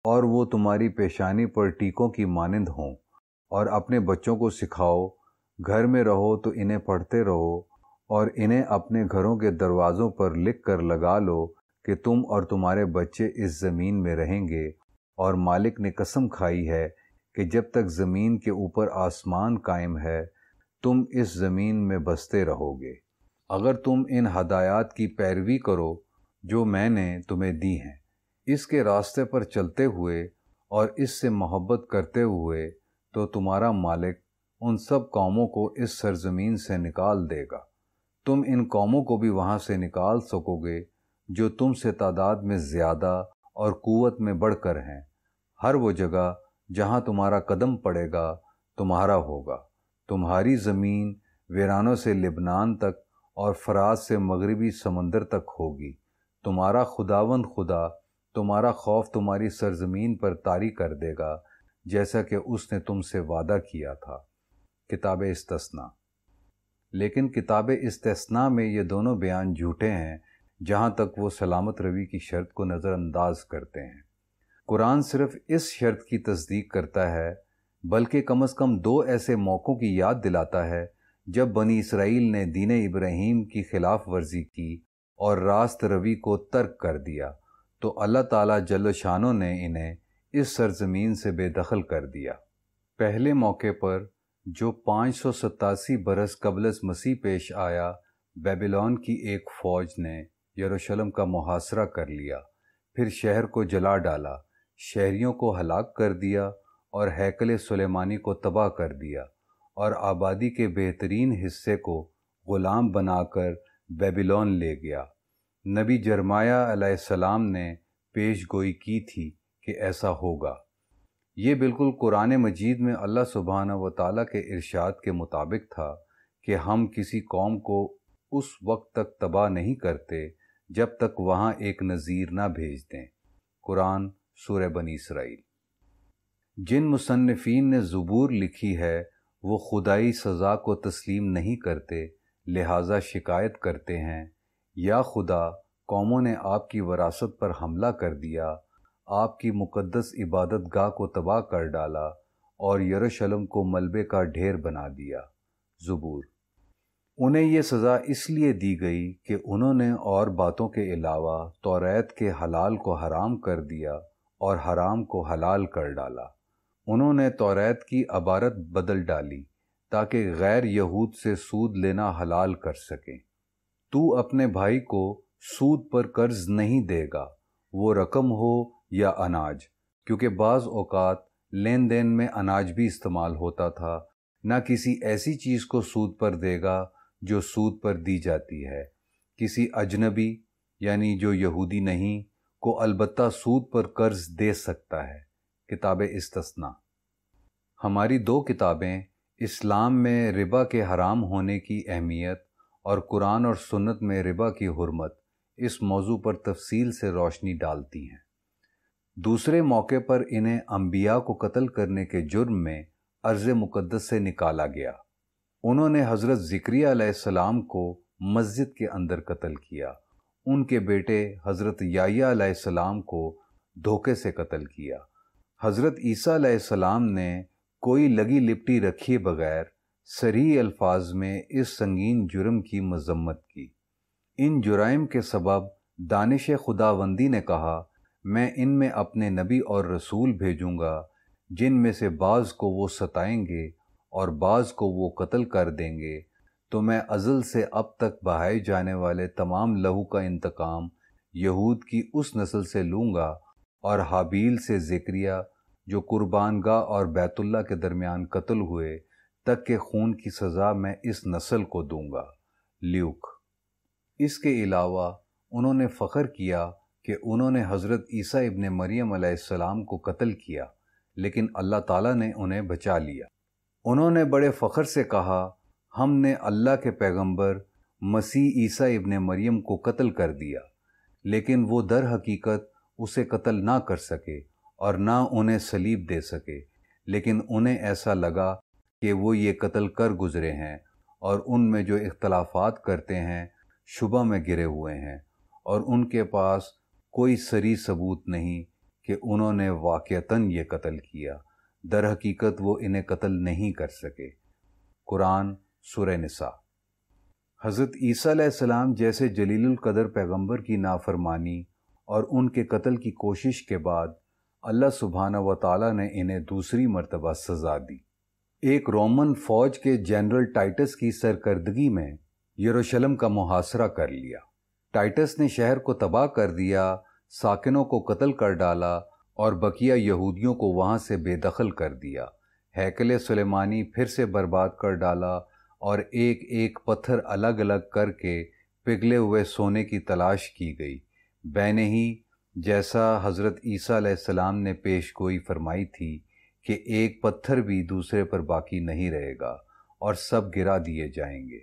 اور وہ تمہاری پیشانی پر ٹیکوں کی مانند ہوں، اور اپنے بچوں کو سکھاؤ، گھر میں رہو تو انہیں پڑھتے رہو، اور انہیں اپنے گھروں کے دروازوں پر لکھ کر لگا لو کہ تم اور تمہارے بچے اس زمین میں رہیں گے، اور مالک نے قسم کھائی ہے کہ جب تک زمین کے اوپر آسمان قائم ہے تم اس زمین میں بستے رہو گے، اگر تم ان ہدایات کی پیروی کرو جو میں نے تمہیں دی ہیں، اس کے راستے پر چلتے ہوئے اور اس سے محبت کرتے ہوئے، تو تمہارا مالک ان سب قوموں کو اس سرزمین سے نکال دے گا۔ تم ان قوموں کو بھی وہاں سے نکال سکو گے جو تم سے تعداد میں زیادہ اور قوت میں بڑھ کر ہیں۔ ہر وہ جگہ جہاں تمہارا قدم پڑے گا تمہارا ہوگا۔ تمہاری زمین ویرانوں سے لبنان تک اور فرات سے مغربی سمندر تک ہوگی۔ تمہارا خداوند خدا تمہارا خوف تمہاری سرزمین پر طاری کر دے گا، جیسا کہ اس نے تم سے وعدہ کیا تھا۔ کتاب استثناء۔ لیکن کتاب استثناء میں یہ دونوں بیان جھوٹے ہیں جہاں تک وہ سلامت روی کی شرط کو نظر انداز کرتے ہیں۔ قرآن صرف اس شرط کی تصدیق کرتا ہے، بلکہ کم از کم 2 ایسے موقعوں کی یاد دلاتا ہے جب بنی اسرائیل نے دین ابراہیم کی خلاف ورزی کی اور راست روی کو ترک کر دیا، تو اللہ تعالیٰ جل شانہ نے انہیں اس سرزمین سے بے دخل کر دیا۔ پہلے موقع پر جو 587 برس قبل از مسیح پیش آیا، بیبیلون کی ایک فوج نے یروشلم کا محاصرہ کر لیا، پھر شہر کو جلا ڈالا، شہریوں کو ہلاک کر دیا اور ہیکل سلیمانی کو تباہ کر دیا، اور آبادی کے بہترین حصے کو غلام بنا کر بیبیلون لے گیا۔ نبی جرمایہ علیہ السلام نے پیش گوئی کی تھی کہ ایسا ہوگا۔ یہ بالکل قرآن مجید میں اللہ سبحانہ و تعالیٰ کے ارشاد کے مطابق تھا کہ ہم کسی قوم کو اس وقت تک تباہ نہیں کرتے جب تک وہاں ایک نذیر نہ بھیج دیں۔ قرآن سورہ بنی اسرائیل۔ جن مصنفین نے زبور لکھی ہے وہ خدائی سزا کو تسلیم نہیں کرتے، لہٰذا شکایت کرتے ہیں، یا خدا، قوموں نے آپ کی وراثت پر حملہ کر دیا، آپ کی مقدس عبادت گاہ کو تباہ کر ڈالا اور یروشلم کو ملبے کا ڈھیر بنا دیا۔ زبور۔ انہیں یہ سزا اس لیے دی گئی کہ انہوں نے اور باتوں کے علاوہ توریت کے حلال کو حرام کر دیا اور حرام کو حلال کر ڈالا۔ انہوں نے توریت کی عبارت بدل ڈالی تاکہ غیر یہود سے سود لینا حلال کر سکیں۔ تو اپنے بھائی کو سود پر قرض نہیں دے گا، وہ رقم ہو یا اناج، کیونکہ بعض اوقات لین دین میں اناج بھی استعمال ہوتا تھا۔ نہ کسی ایسی چیز کو سود پر دے گا جو سود پر دی جاتی ہے۔ کسی اجنبی یعنی جو یہودی نہیں کو البتہ سود پر قرض دے سکتا ہے۔ کتاب استثناء۔ ہماری 2 کتابیں اسلام میں ربا کے حرام ہونے کی اہمیت اور قرآن اور سنت میں ربا کی حرمت اس موضوع پر تفصیل سے روشنی ڈالتی ہیں۔ دوسرے موقع پر انہیں انبیاء کو قتل کرنے کے جرم میں ارض مقدس سے نکالا گیا۔ انہوں نے حضرت زکریا علیہ السلام کو مسجد کے اندر قتل کیا۔ ان کے بیٹے حضرت یحییٰ علیہ السلام کو دھوکے سے قتل کیا۔ حضرت عیسیٰ علیہ السلام نے کوئی لگی لپٹی رکھے بغیر صریح الفاظ میں اس سنگین جرم کی مذمت کی۔ ان جرائم کے سبب دانش خداوندی نے کہا، میں ان میں اپنے نبی اور رسول بھیجوں گا، جن میں سے بعض کو وہ ستائیں گے اور بعض کو وہ قتل کر دیں گے، تو میں ازل سے اب تک بہائے جانے والے تمام لہو کا انتقام یہود کی اس نسل سے لوں گا، اور حابیل سے زکریا جو قربان گاہ اور بیت اللہ کے درمیان قتل ہوئے تک کے خون کی سزا میں اس نسل کو دوں گا۔ لیوک۔ اس کے علاوہ انہوں نے فخر کیا کہ انہوں نے حضرت عیسیٰ ابن مریم علیہ السلام کو قتل کیا، لیکن اللہ تعالیٰ نے انہیں بچا لیا۔ انہوں نے بڑے فخر سے کہا، ہم نے اللہ کے پیغمبر مسیح عیسیٰ ابن مریم کو قتل کر دیا، لیکن وہ در حقیقت اسے قتل نہ کر سکے اور نہ انہیں صلیب دے سکے، لیکن انہیں ایسا لگا کہ وہ یہ قتل کر گزرے ہیں، اور ان میں جو اختلافات کرتے ہیں شبہ میں گرے ہوئے ہیں، اور ان کے پاس کوئی صریح ثبوت نہیں کہ انہوں نے واقعتاً یہ قتل کیا، در حقیقت وہ انہیں قتل نہیں کر سکے۔ قرآن سورہ نساء۔ حضرت عیسیٰ علیہ السلام جیسے جلیل القدر پیغمبر کی نافرمانی اور ان کے قتل کی کوشش کے بعد اللہ سبحانہ و تعالیٰ نے انہیں دوسری مرتبہ سزا دی۔ ایک رومن فوج کے جنرل ٹائٹس کی سرکردگی میں یروشلم کا محاصرہ کر لیا۔ ٹائٹس نے شہر کو تباہ کر دیا، ساکنوں کو قتل کر ڈالا اور بقیہ یہودیوں کو وہاں سے بے دخل کر دیا۔ ہیکل سلیمانی پھر سے برباد کر ڈالا اور ایک ایک پتھر الگ الگ کر کے پگھلے ہوئے سونے کی تلاش کی گئی، بین ہی جیسا حضرت عیسیٰ علیہ السلام نے پیش گوئی فرمائی تھی کہ ایک پتھر بھی دوسرے پر باقی نہیں رہے گا اور سب گرا دیے جائیں گے۔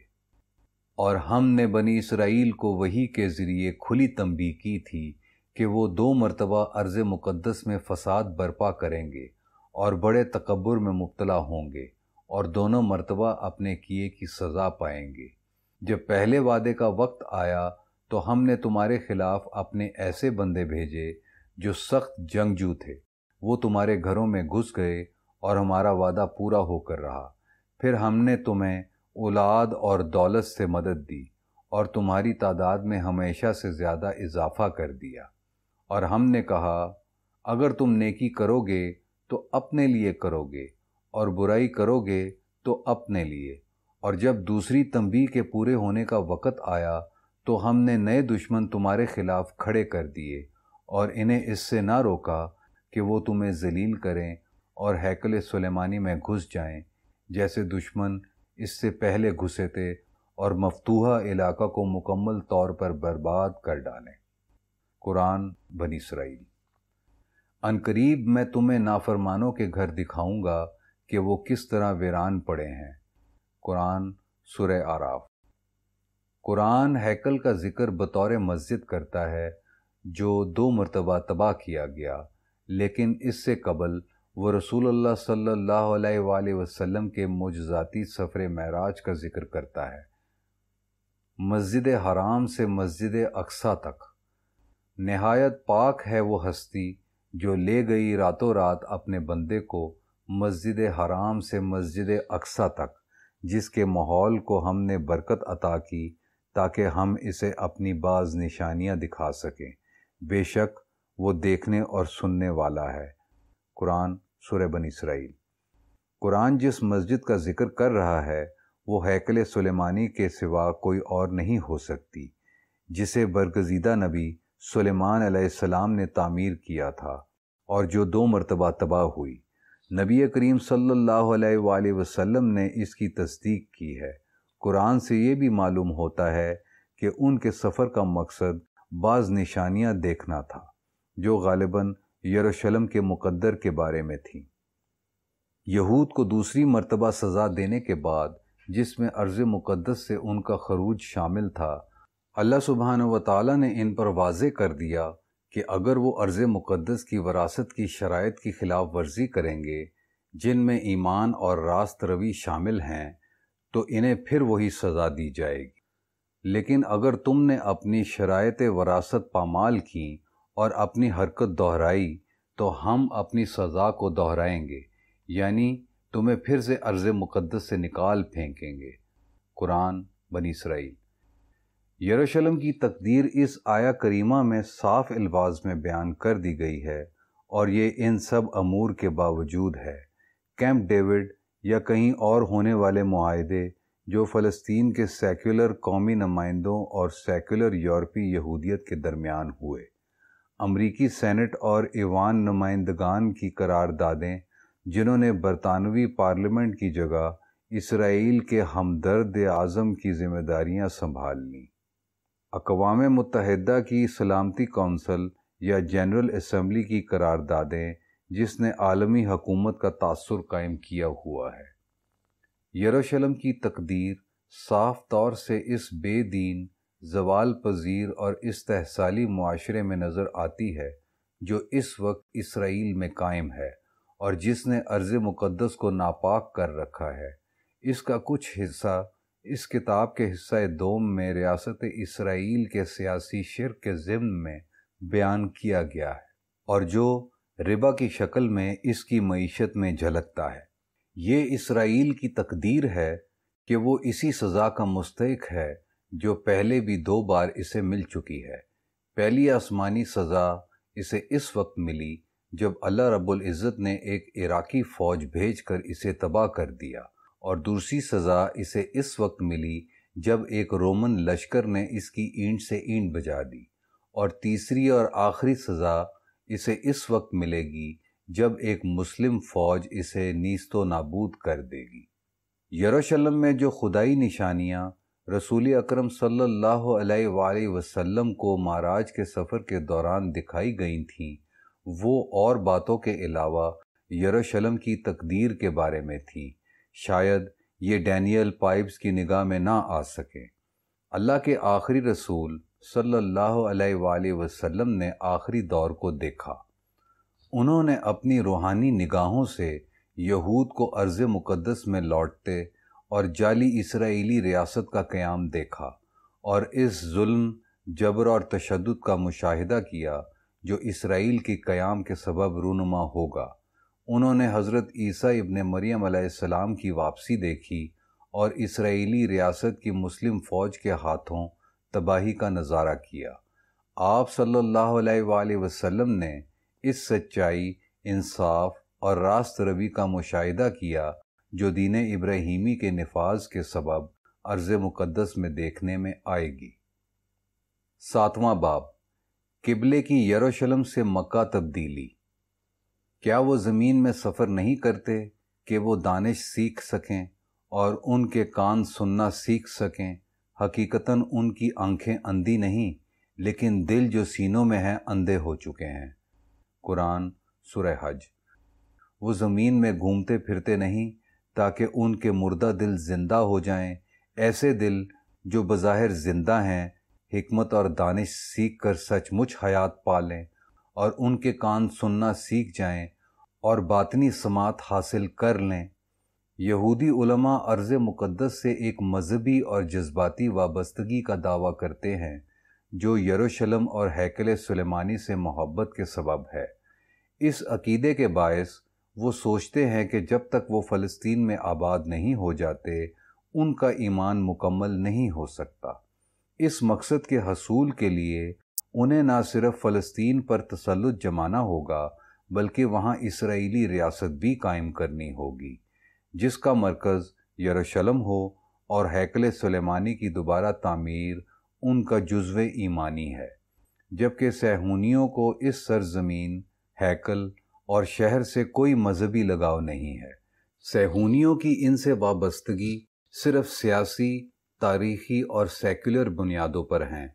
اور ہم نے بنی اسرائیل کو وحی کے ذریعے کھلی تنبیہ کی تھی کہ وہ 2 مرتبہ ارض مقدس میں فساد برپا کریں گے اور بڑے تکبر میں مبتلا ہوں گے، اور دونوں مرتبہ اپنے کیے کی سزا پائیں گے۔ جب پہلے وعدے کا وقت آیا تو ہم نے تمہارے خلاف اپنے ایسے بندے بھیجے جو سخت جنگجو تھے، وہ تمہارے گھروں میں گھس گئے اور ہمارا وعدہ پورا ہو کر رہا۔ پھر ہم نے تمہیں اولاد اور دولت سے مدد دی اور تمہاری تعداد میں ہمیشہ سے زیادہ اضافہ کر دیا، اور ہم نے کہا اگر تم نیکی کرو گے تو اپنے لیے کرو گے اور برائی کرو گے تو اپنے لیے۔ اور جب دوسری تنبیہ کے پورے ہونے کا وقت آیا تو ہم نے نئے دشمن تمہارے خلاف کھڑے کر دیے اور انہیں اس سے نہ روکا کہ وہ تمہیں ذلیل کریں اور ہیکل سلیمانی میں گھس جائیں جیسے دشمن اس سے پہلے گھسے تھے، اور مفتوحہ علاقہ کو مکمل طور پر برباد کر ڈالیں۔ قرآن بنی اسرائیل۔ عنقریب میں تمہیں نافرمانوں کے گھر دکھاؤں گا کہ وہ کس طرح ویران پڑے ہیں۔ قرآن سورہ اعراف۔ قرآن ہیکل کا ذکر بطور مسجد کرتا ہے جو 2 مرتبہ تباہ کیا گیا، لیکن اس سے قبل وہ رسول اللہ صلی اللہ علیہ وآلہ وسلم کے معجزاتی سفر معراج کا ذکر کرتا ہے۔ مسجد حرام سے مسجد اقصیٰ تک نہایت پاک ہے وہ ہستی جو لے گئی راتوں رات اپنے بندے کو مسجد حرام سے مسجد اقصیٰ تک، جس کے ماحول کو ہم نے برکت عطا کی تاکہ ہم اسے اپنی بعض نشانیاں دکھا سکیں، بے شک وہ دیکھنے اور سننے والا ہے۔ قرآن سورہ بنی اسرائیل۔ قرآن جس مسجد کا ذکر کر رہا ہے وہ ہیکل سلیمانی کے سوا کوئی اور نہیں ہو سکتی، جسے برگزیدہ نبی سلیمان علیہ السلام نے تعمیر کیا تھا اور جو 2 مرتبہ تباہ ہوئی۔ نبی کریم صلی اللہ علیہ وآلہ وسلم نے اس کی تصدیق کی ہے۔ قرآن سے یہ بھی معلوم ہوتا ہے کہ ان کے سفر کا مقصد بعض نشانیاں دیکھنا تھا جو غالباً یروشلم کے مقدر کے بارے میں تھیں۔ یہود کو دوسری مرتبہ سزا دینے کے بعد، جس میں ارض مقدس سے ان کا خروج شامل تھا، اللہ سبحانہ و تعالیٰ نے ان پر واضح کر دیا کہ اگر وہ ارض مقدس کی وراثت کی شرائط کی خلاف ورزی کریں گے جن میں ایمان اور راست روی شامل ہیں تو انہیں پھر وہی سزا دی جائے گی، لیکن اگر تم نے اپنی شرائط وراثت پامال کیں اور اپنی حرکت دہرائی تو ہم اپنی سزا کو دہرائیں گے، یعنی تمہیں پھر سے ارض مقدس سے نکال پھینکیں گے۔ قرآن بنی اسرائیل۔ یروشلم کی تقدیر اس آیہ کریمہ میں صاف الفاظ میں بیان کر دی گئی ہے، اور یہ ان سب امور کے باوجود ہے۔ کیمپ ڈیوڈ یا کہیں اور ہونے والے معاہدے جو فلسطین کے سیکولر قومی نمائندوں اور سیکولر یورپی یہودیت کے درمیان ہوئے۔ امریکی سینٹ اور ایوان نمائندگان کی قراردادیں، جنہوں نے برطانوی پارلیمنٹ کی جگہ اسرائیل کے ہمدرد اعظم کی ذمہ داریاں سنبھال لیں۔ اقوام متحدہ کی سلامتی کونسل یا جنرل اسمبلی کی قراردادیں، جس نے عالمی حکومت کا تاثر قائم کیا ہوا ہے۔ یروشلم کی تقدیر صاف طور سے اس بے دین، زوال پذیر اور استحصالی معاشرے میں نظر آتی ہے جو اس وقت اسرائیل میں قائم ہے اور جس نے ارض مقدس کو ناپاک کر رکھا ہے۔ اس کا کچھ حصہ اس کتاب کے حصہ دوم میں ریاست اسرائیل کے سیاسی شرک کے ضمن میں بیان کیا گیا ہے، اور جو ربا کی شکل میں اس کی معیشت میں جھلکتا ہے۔ یہ اسرائیل کی تقدیر ہے کہ وہ اسی سزا کا مستحق ہے جو پہلے بھی 2 بار اسے مل چکی ہے۔ پہلی آسمانی سزا اسے اس وقت ملی جب اللہ رب العزت نے ایک عراقی فوج بھیج کر اسے تباہ کر دیا، اور دوسری سزا اسے اس وقت ملی جب ایک رومن لشکر نے اس کی اینٹ سے اینٹ بجا دی، اور تیسری اور آخری سزا اسے اس وقت ملے گی جب ایک مسلم فوج اسے نیست و نابود کر دے گی۔ یروشلم میں جو خدائی نشانیاں رسول اکرم صلی اللہ علیہ وآلہ وسلم کو معراج کے سفر کے دوران دکھائی گئی تھیں، وہ اور باتوں کے علاوہ یروشلم کی تقدیر کے بارے میں تھیں۔ شاید یہ ڈینیل پائبس کی نگاہ میں نہ آ سکے۔ اللہ کے آخری رسول صلی اللہ علیہ وآلہ وسلم نے آخری دور کو دیکھا۔ انہوں نے اپنی روحانی نگاہوں سے یہود کو ارض مقدس میں لوٹتے اور جعلی اسرائیلی ریاست کا قیام دیکھا، اور اس ظلم، جبر اور تشدد کا مشاہدہ کیا جو اسرائیل کے قیام کے سبب رونما ہوگا۔ انہوں نے حضرت عیسیٰ ابن مریم علیہ السلام کی واپسی دیکھی اور اسرائیلی ریاست کی مسلم فوج کے ہاتھوں تباہی کا نظارہ کیا۔ آپ صلی اللہ علیہ وآلہ وسلم نے اس سچائی، انصاف اور راست روی کا مشاہدہ کیا جو دین ابراہیمی کے نفاذ کے سبب ارض مقدس میں دیکھنے میں آئے گی۔ 7واں باب، قبلے کی یروشلم سے مکہ تبدیلی۔ کیا وہ زمین میں سفر نہیں کرتے کہ وہ دانش سیکھ سکیں اور ان کے کان سننا سیکھ سکیں؟ حقیقتاً ان کی آنکھیں اندھی نہیں، لیکن دل جو سینوں میں ہیں اندھے ہو چکے ہیں۔ قرآن سورہ حج۔ وہ زمین میں گھومتے پھرتے نہیں تاکہ ان کے مردہ دل زندہ ہو جائیں، ایسے دل جو بظاہر زندہ ہیں حکمت اور دانش سیکھ کر سچ مچ حیات پالیں، اور ان کے کان سننا سیکھ جائیں اور باطنی سماعت حاصل کر لیں۔ یہودی علماء ارض مقدس سے ایک مذہبی اور جذباتی وابستگی کا دعویٰ کرتے ہیں جو یروشلم اور ہیکل سلیمانی سے محبت کے سبب ہے۔ اس عقیدے کے باعث وہ سوچتے ہیں کہ جب تک وہ فلسطین میں آباد نہیں ہو جاتے ان کا ایمان مکمل نہیں ہو سکتا۔ اس مقصد کے حصول کے لیے انہیں نہ صرف فلسطین پر تسلط جمانا ہوگا بلکہ وہاں اسرائیلی ریاست بھی قائم کرنی ہوگی جس کا مرکز یروشلم ہو، اور ہیکل سلیمانی کی دوبارہ تعمیر ان کا جزو ایمانی ہے، جبکہ صہیونیوں کو اس سرزمین، ہیکل اور شہر سے کوئی مذہبی لگاؤ نہیں ہے۔ صہیونیوں کی ان سے وابستگی صرف سیاسی، تاریخی اور سیکولر بنیادوں پر ہیں،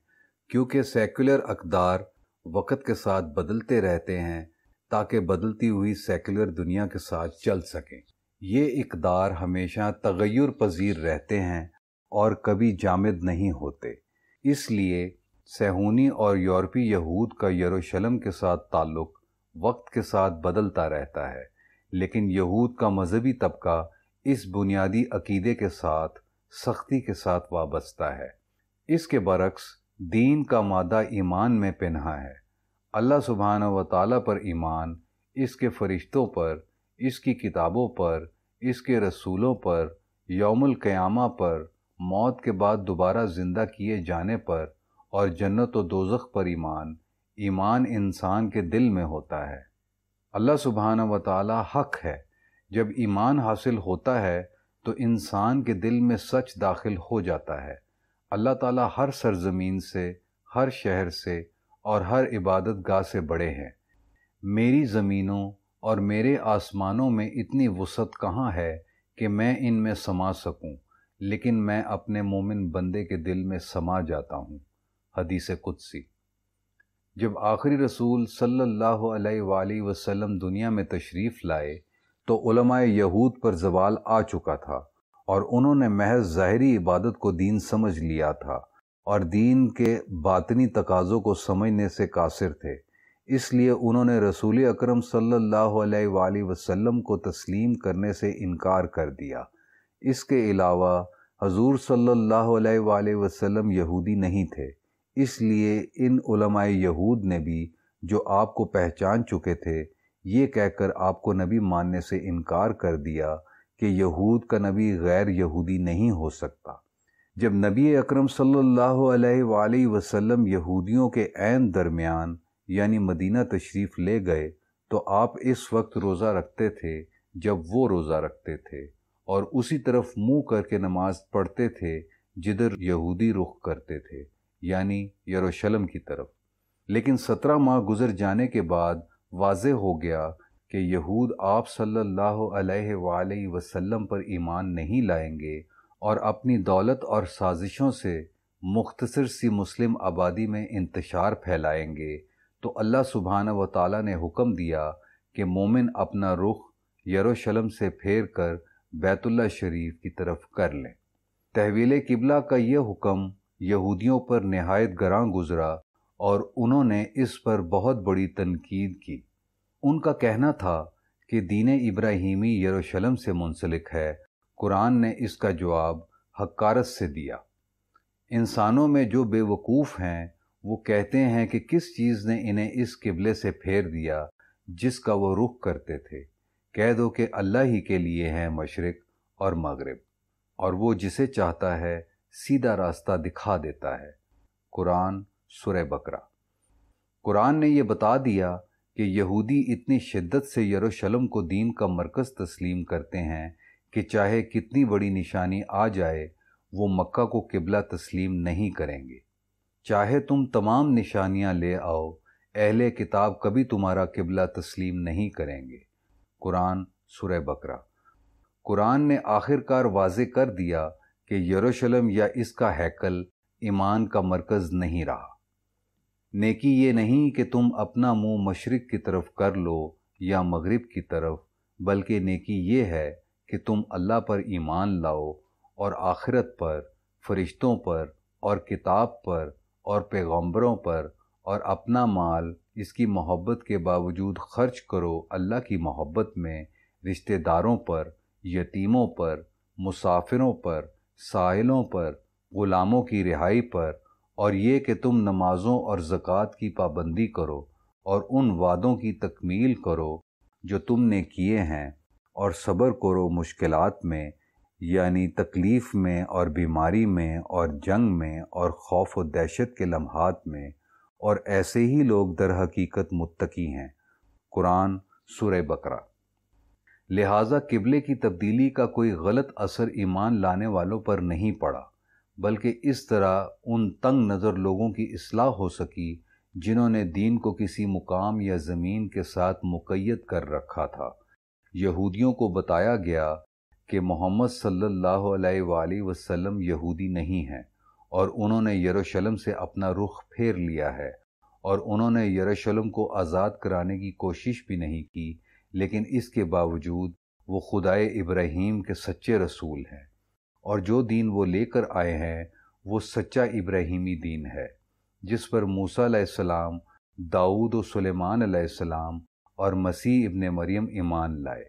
کیونکہ سیکولر اقدار وقت کے ساتھ بدلتے رہتے ہیں تاکہ بدلتی ہوئی سیکولر دنیا کے ساتھ چل سکیں۔ یہ اقدار ہمیشہ تغیر پذیر رہتے ہیں اور کبھی جامد نہیں ہوتے۔ اس لیے صہیونی اور یورپی یہود کا یروشلم کے ساتھ تعلق وقت کے ساتھ بدلتا رہتا ہے، لیکن یہود کا مذہبی طبقہ اس بنیادی عقیدے کے ساتھ سختی کے ساتھ وابستہ ہے۔ اس کے برعکس دین کا مادہ ایمان میں پنہا ہے۔ اللہ سبحانہ و تعالیٰ پر ایمان، اس کے فرشتوں پر، اس کی کتابوں پر، اس کے رسولوں پر، یوم القیامہ پر، موت کے بعد دوبارہ زندہ کیے جانے پر اور جنت و دوزخ پر ایمان انسان کے دل میں ہوتا ہے۔ اللہ سبحانہ و تعالیٰ حق ہے۔ جب ایمان حاصل ہوتا ہے تو انسان کے دل میں سچ داخل ہو جاتا ہے۔ اللہ تعالیٰ ہر سرزمین سے، ہر شہر سے اور ہر عبادت گاہ سے بڑے ہیں۔ میری زمینوں اور میرے آسمانوں میں اتنی وسعت کہاں ہے کہ میں ان میں سما سکوں، لیکن میں اپنے مومن بندے کے دل میں سما جاتا ہوں۔ حدیث قدسی۔ جب آخری رسول صلی اللہ علیہ وآلہ وسلم دنیا میں تشریف لائے تو علماء یہود پر زوال آ چکا تھا، اور انہوں نے محض ظاہری عبادت کو دین سمجھ لیا تھا اور دین کے باطنی تقاضوں کو سمجھنے سے قاصر تھے۔ اس لیے انہوں نے رسول اکرم صلی اللہ علیہ وآلہ وسلم کو تسلیم کرنے سے انکار کر دیا۔ اس کے علاوہ حضور صلی اللہ علیہ وآلہ وسلم یہودی نہیں تھے، اس لیے ان علماء یہود نے بھی، جو آپ کو پہچان چکے تھے، یہ کہہ کر آپ کو نبی ماننے سے انکار کر دیا کہ یہود کا نبی غیر یہودی نہیں ہو سکتا۔ جب نبی اکرم صلی اللہ علیہ وآلہ وسلم یہودیوں کے عین درمیان یعنی مدینہ تشریف لے گئے تو آپ اس وقت روزہ رکھتے تھے جب وہ روزہ رکھتے تھے، اور اسی طرف منہ کر کے نماز پڑھتے تھے جدھر یہودی رخ کرتے تھے، یعنی یروشلم کی طرف۔ لیکن 17 ماہ گزر جانے کے بعد واضح ہو گیا کہ یہود آپ صلی اللہ علیہ وآلہ وسلم پر ایمان نہیں لائیں گے اور اپنی دولت اور سازشوں سے مختصر سی مسلم آبادی میں انتشار پھیلائیں گے، تو اللہ سبحانہ و تعالیٰ نے حکم دیا کہ مومن اپنا رخ یروشلم سے پھیر کر بیت اللہ شریف کی طرف کر لیں۔ تحویل قبلہ کا یہ حکم یہودیوں پر نہایت گراں گزرا اور انہوں نے اس پر بہت بڑی تنقید کی۔ ان کا کہنا تھا کہ دین ابراہیمی یروشلم سے منسلک ہے۔ قرآن نے اس کا جواب حقارت سے دیا۔ انسانوں میں جو بے وقوف ہیں وہ کہتے ہیں کہ کس چیز نے انہیں اس قبلے سے پھیر دیا جس کا وہ رخ کرتے تھے۔ کہہ دو کہ اللہ ہی کے لیے ہیں مشرق اور مغرب، اور وہ جسے چاہتا ہے سیدھا راستہ دکھا دیتا ہے۔ قرآن سورہ بقرہ۔ قرآن نے یہ بتا دیا کہ یہودی اتنی شدت سے یروشلم کو دین کا مرکز تسلیم کرتے ہیں کہ چاہے کتنی بڑی نشانی آ جائے وہ مکہ کو قبلہ تسلیم نہیں کریں گے۔ چاہے تم تمام نشانیاں لے آؤ، اہل کتاب کبھی تمہارا قبلہ تسلیم نہیں کریں گے۔ قرآن سورہ بقرہ۔ قرآن نے آخر کار واضح کر دیا کہ یروشلم یا اس کا ہیکل ایمان کا مرکز نہیں رہا۔ نیکی یہ نہیں کہ تم اپنا منہ مشرق کی طرف کر لو یا مغرب کی طرف، بلکہ نیکی یہ ہے کہ تم اللہ پر ایمان لاؤ اور آخرت پر، فرشتوں پر اور کتاب پر اور پیغمبروں پر، اور اپنا مال اس کی محبت کے باوجود خرچ کرو اللہ کی محبت میں، رشتہ داروں پر، یتیموں پر، مسافروں پر، سائلوں پر، غلاموں کی رہائی پر، اور یہ کہ تم نمازوں اور زکوٰۃ کی پابندی کرو اور ان وعدوں کی تکمیل کرو جو تم نے کیے ہیں، اور صبر کرو مشکلات میں، یعنی تکلیف میں اور بیماری میں اور جنگ میں اور خوف و دہشت کے لمحات میں، اور ایسے ہی لوگ در حقیقت متقی ہیں۔ قرآن سورہ بقرہ۔ لہٰذا قبلے کی تبدیلی کا کوئی غلط اثر ایمان لانے والوں پر نہیں پڑا، بلکہ اس طرح ان تنگ نظر لوگوں کی اصلاح ہو سکی جنہوں نے دین کو کسی مقام یا زمین کے ساتھ مقید کر رکھا تھا۔ یہودیوں کو بتایا گیا کہ محمد صلی اللہ علیہ وآلہ وسلم یہودی نہیں ہیں، اور انہوں نے یروشلم سے اپنا رخ پھیر لیا ہے، اور انہوں نے یروشلم کو آزاد کرانے کی کوشش بھی نہیں کی، لیکن اس کے باوجود وہ خدائے ابراہیم کے سچے رسول ہیں، اور جو دین وہ لے کر آئے ہیں وہ سچا ابراہیمی دین ہے، جس پر موسیٰ علیہ السلام، داؤد و سلیمان علیہ السلام اور مسیح ابن مریم ایمان لائے۔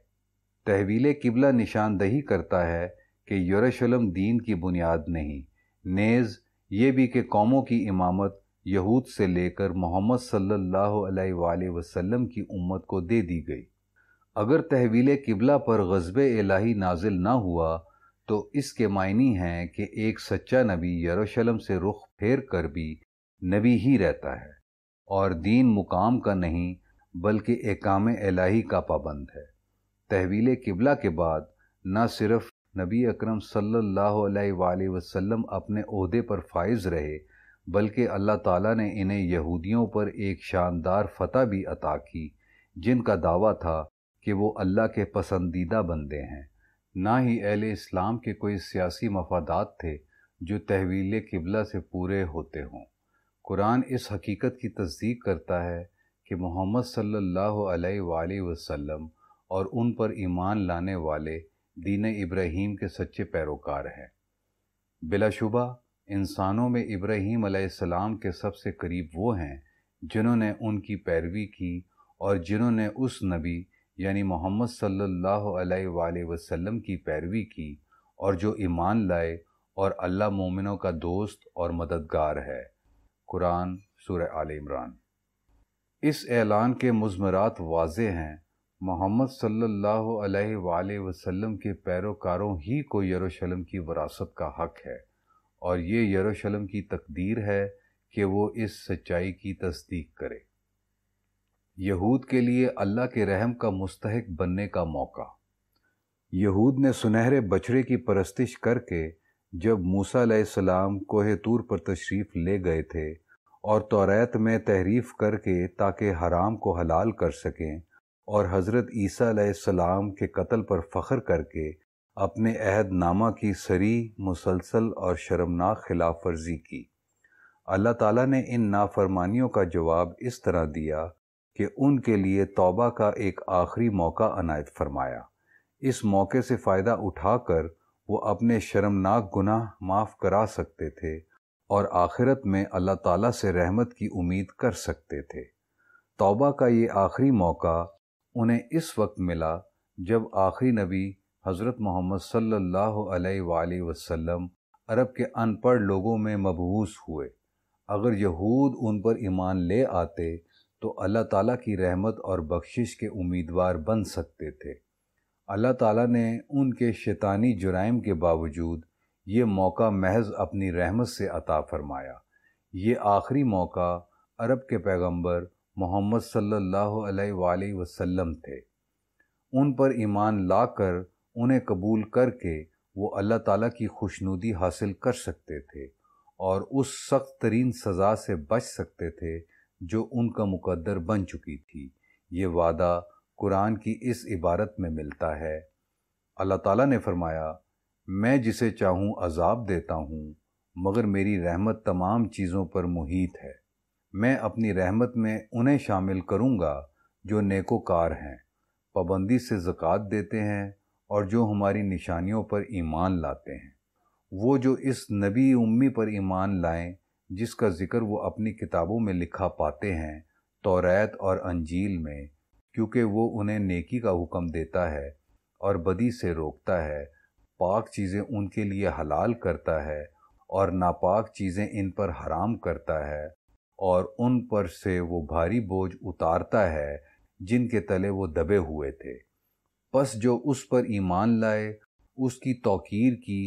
تحویل قبلہ نشاندہی کرتا ہے کہ یروشلم دین کی بنیاد نہیں، نیز یہ بھی کہ قوموں کی امامت یہود سے لے کر محمد صلی اللہ علیہ وآلہ وسلم کی امت کو دے دی گئی۔ اگر تحویل قبلہ پر غضب الہی نازل نہ ہوا تو اس کے معنی ہیں کہ ایک سچا نبی یروشلم سے رخ پھیر کر بھی نبی ہی رہتا ہے، اور دین مقام کا نہیں بلکہ احکام الہی کا پابند ہے۔ تحویل قبلہ کے بعد نہ صرف نبی اکرم صلی اللہ علیہ وآلہ وسلم اپنے عہدے پر فائز رہے، بلکہ اللہ تعالیٰ نے انہیں یہودیوں پر ایک شاندار فتح بھی عطا کی، جن کا دعویٰ تھا کہ وہ اللہ کے پسندیدہ بندے ہیں۔ نہ ہی اہل اسلام کے کوئی سیاسی مفادات تھے جو تحویل قبلہ سے پورے ہوتے ہوں۔ قرآن اس حقیقت کی تصدیق کرتا ہے کہ محمد صلی اللہ علیہ وآلہ وسلم اور ان پر ایمان لانے والے دین ابراہیم کے سچے پیروکار ہیں۔ بلا شبہ انسانوں میں ابراہیم علیہ السلام کے سب سے قریب وہ ہیں جنہوں نے ان کی پیروی کی اور جنہوں نے اس نبی یعنی محمد صلی اللہ علیہ وآلہ وسلم کی پیروی کی اور جو ایمان لائے، اور اللہ مومنوں کا دوست اور مددگار ہے۔ قرآن سورہ آل عمران۔ اس اعلان کے مضمرات واضح ہیں۔ محمد صلی اللہ علیہ وآلہ وسلم کے پیروکاروں ہی کو یروشلم کی وراثت کا حق ہے، اور یہ یروشلم کی تقدیر ہے کہ وہ اس سچائی کی تصدیق کرے۔ یہود کے لیے اللہ کے رحم کا مستحق بننے کا موقع۔ یہود نے سنہرے بچڑے کی پرستش کر کے جب موسیٰ علیہ السلام کوہ طور پر تشریف لے گئے تھے اور توریت میں تحریف کر کے تاکہ حرام کو حلال کر سکیں، اور حضرت عیسیٰ علیہ السلام کے قتل پر فخر کر کے اپنے عہد نامہ کی صریح، مسلسل اور شرمناک خلاف ورزی کی، اللہ تعالیٰ نے ان نافرمانیوں کا جواب اس طرح دیا کہ ان کے لیے توبہ کا ایک آخری موقع عنایت فرمایا۔ اس موقع سے فائدہ اٹھا کر وہ اپنے شرمناک گناہ معاف کرا سکتے تھے اور آخرت میں اللہ تعالیٰ سے رحمت کی امید کر سکتے تھے۔ توبہ کا یہ آخری موقع انہیں اس وقت ملا جب آخری نبی حضرت محمد صلی اللہ علیہ وآلہ وسلم عرب کے ان پڑھ لوگوں میں مبعوث ہوئے۔ اگر یہود ان پر ایمان لے آتے تو اللہ تعالیٰ کی رحمت اور بخشش کے امیدوار بن سکتے تھے۔ اللہ تعالیٰ نے ان کے شیطانی جرائم کے باوجود یہ موقع محض اپنی رحمت سے عطا فرمایا۔ یہ آخری موقع عرب کے پیغمبر محمد صلی اللہ علیہ وآلہ وسلم تھے۔ ان پر ایمان لا کر انہیں قبول کر کے وہ اللہ تعالیٰ کی خوشنودی حاصل کر سکتے تھے اور اس سخت ترین سزا سے بچ سکتے تھے جو ان کا مقدر بن چکی تھی۔ یہ وعدہ قرآن کی اس عبارت میں ملتا ہے۔ اللہ تعالیٰ نے فرمایا، میں جسے چاہوں عذاب دیتا ہوں، مگر میری رحمت تمام چیزوں پر محیط ہے۔ میں اپنی رحمت میں انہیں شامل کروں گا جو نیکوکار ہیں، پابندی سے زکوٰۃ دیتے ہیں اور جو ہماری نشانیوں پر ایمان لاتے ہیں۔ وہ جو اس نبی امی پر ایمان لائیں جس کا ذکر وہ اپنی کتابوں میں لکھا پاتے ہیں، توریت اور انجیل میں، کیونکہ وہ انہیں نیکی کا حکم دیتا ہے اور بدی سے روکتا ہے، پاک چیزیں ان کے لیے حلال کرتا ہے اور ناپاک چیزیں ان پر حرام کرتا ہے، اور ان پر سے وہ بھاری بوجھ اتارتا ہے جن کے تلے وہ دبے ہوئے تھے۔ پس جو اس پر ایمان لائے، اس کی توقیر کی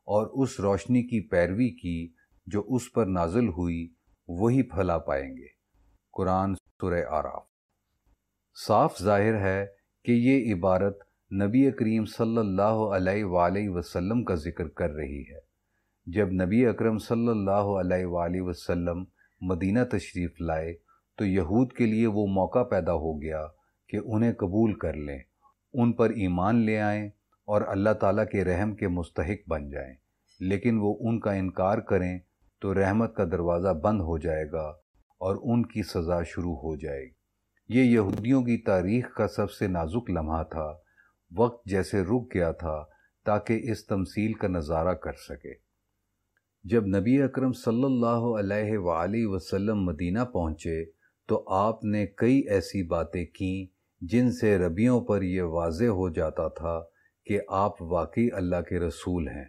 اور اس روشنی کی پیروی کی جو اس پر نازل ہوئی، وہی بھلا پائیں گے۔ قرآن سورہ اعراف۔ صاف ظاہر ہے کہ یہ عبارت نبی کریم صلی اللہ علیہ وآلہ وسلم کا ذکر کر رہی ہے۔ جب نبی اکرم صلی اللہ علیہ وآلہ وسلم مدینہ تشریف لائے تو یہود کے لیے وہ موقع پیدا ہو گیا کہ انہیں قبول کر لیں، ان پر ایمان لے آئیں اور اللہ تعالیٰ کے رحم کے مستحق بن جائیں، لیکن وہ ان کا انکار کریں تو رحمت کا دروازہ بند ہو جائے گا اور ان کی سزا شروع ہو جائے گی۔ یہ یہودیوں کی تاریخ کا سب سے نازک لمحہ تھا۔ وقت جیسے رک گیا تھا تاکہ اس تمثیل کا نظارہ کر سکے۔ جب نبی اکرم صلی اللہ علیہ وآلہ وسلم مدینہ پہنچے تو آپ نے کئی ایسی باتیں کیں جن سے ربیوں پر یہ واضح ہو جاتا تھا کہ آپ واقعی اللہ کے رسول ہیں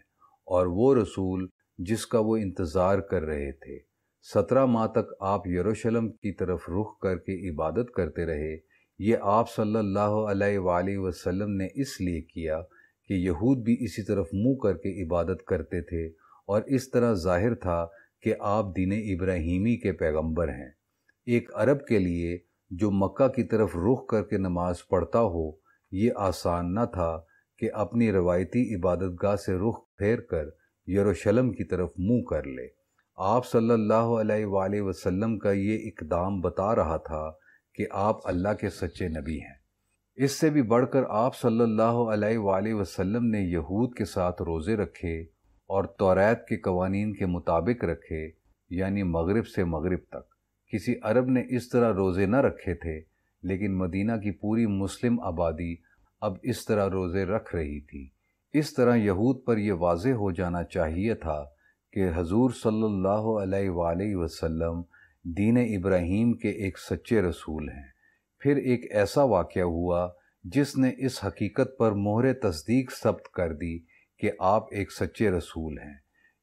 اور وہ رسول جس کا وہ انتظار کر رہے تھے۔ 17 ماہ تک آپ یروشلم کی طرف رخ کر کے عبادت کرتے رہے۔ یہ آپ صلی اللہ علیہ وآلہ وسلم نے اس لیے کیا کہ یہود بھی اسی طرف منہ کر کے عبادت کرتے تھے، اور اس طرح ظاہر تھا کہ آپ دین ابراہیمی کے پیغمبر ہیں۔ ایک عرب کے لیے جو مکہ کی طرف رخ کر کے نماز پڑھتا ہو، یہ آسان نہ تھا کہ اپنی روایتی عبادت گاہ سے رخ پھیر کر یروشلم کی طرف منہ کر لے۔ آپ صلی اللہ علیہ وآلہ وسلم کا یہ اقدام بتا رہا تھا کہ آپ اللہ کے سچے نبی ہیں۔ اس سے بھی بڑھ کر آپ صلی اللہ علیہ وآلہ وسلم نے یہود کے ساتھ روزے رکھے اور توریت کے قوانین کے مطابق رکھے، یعنی مغرب سے مغرب تک۔ کسی عرب نے اس طرح روزے نہ رکھے تھے، لیکن مدینہ کی پوری مسلم آبادی اب اس طرح روزے رکھ رہی تھی۔ اس طرح یہود پر یہ واضح ہو جانا چاہیے تھا کہ حضور صلی اللہ علیہ وآلہ وسلم دین ابراہیم کے ایک سچے رسول ہیں۔ پھر ایک ایسا واقعہ ہوا جس نے اس حقیقت پر مہر تصدیق ثبت کر دی کہ آپ ایک سچے رسول ہیں۔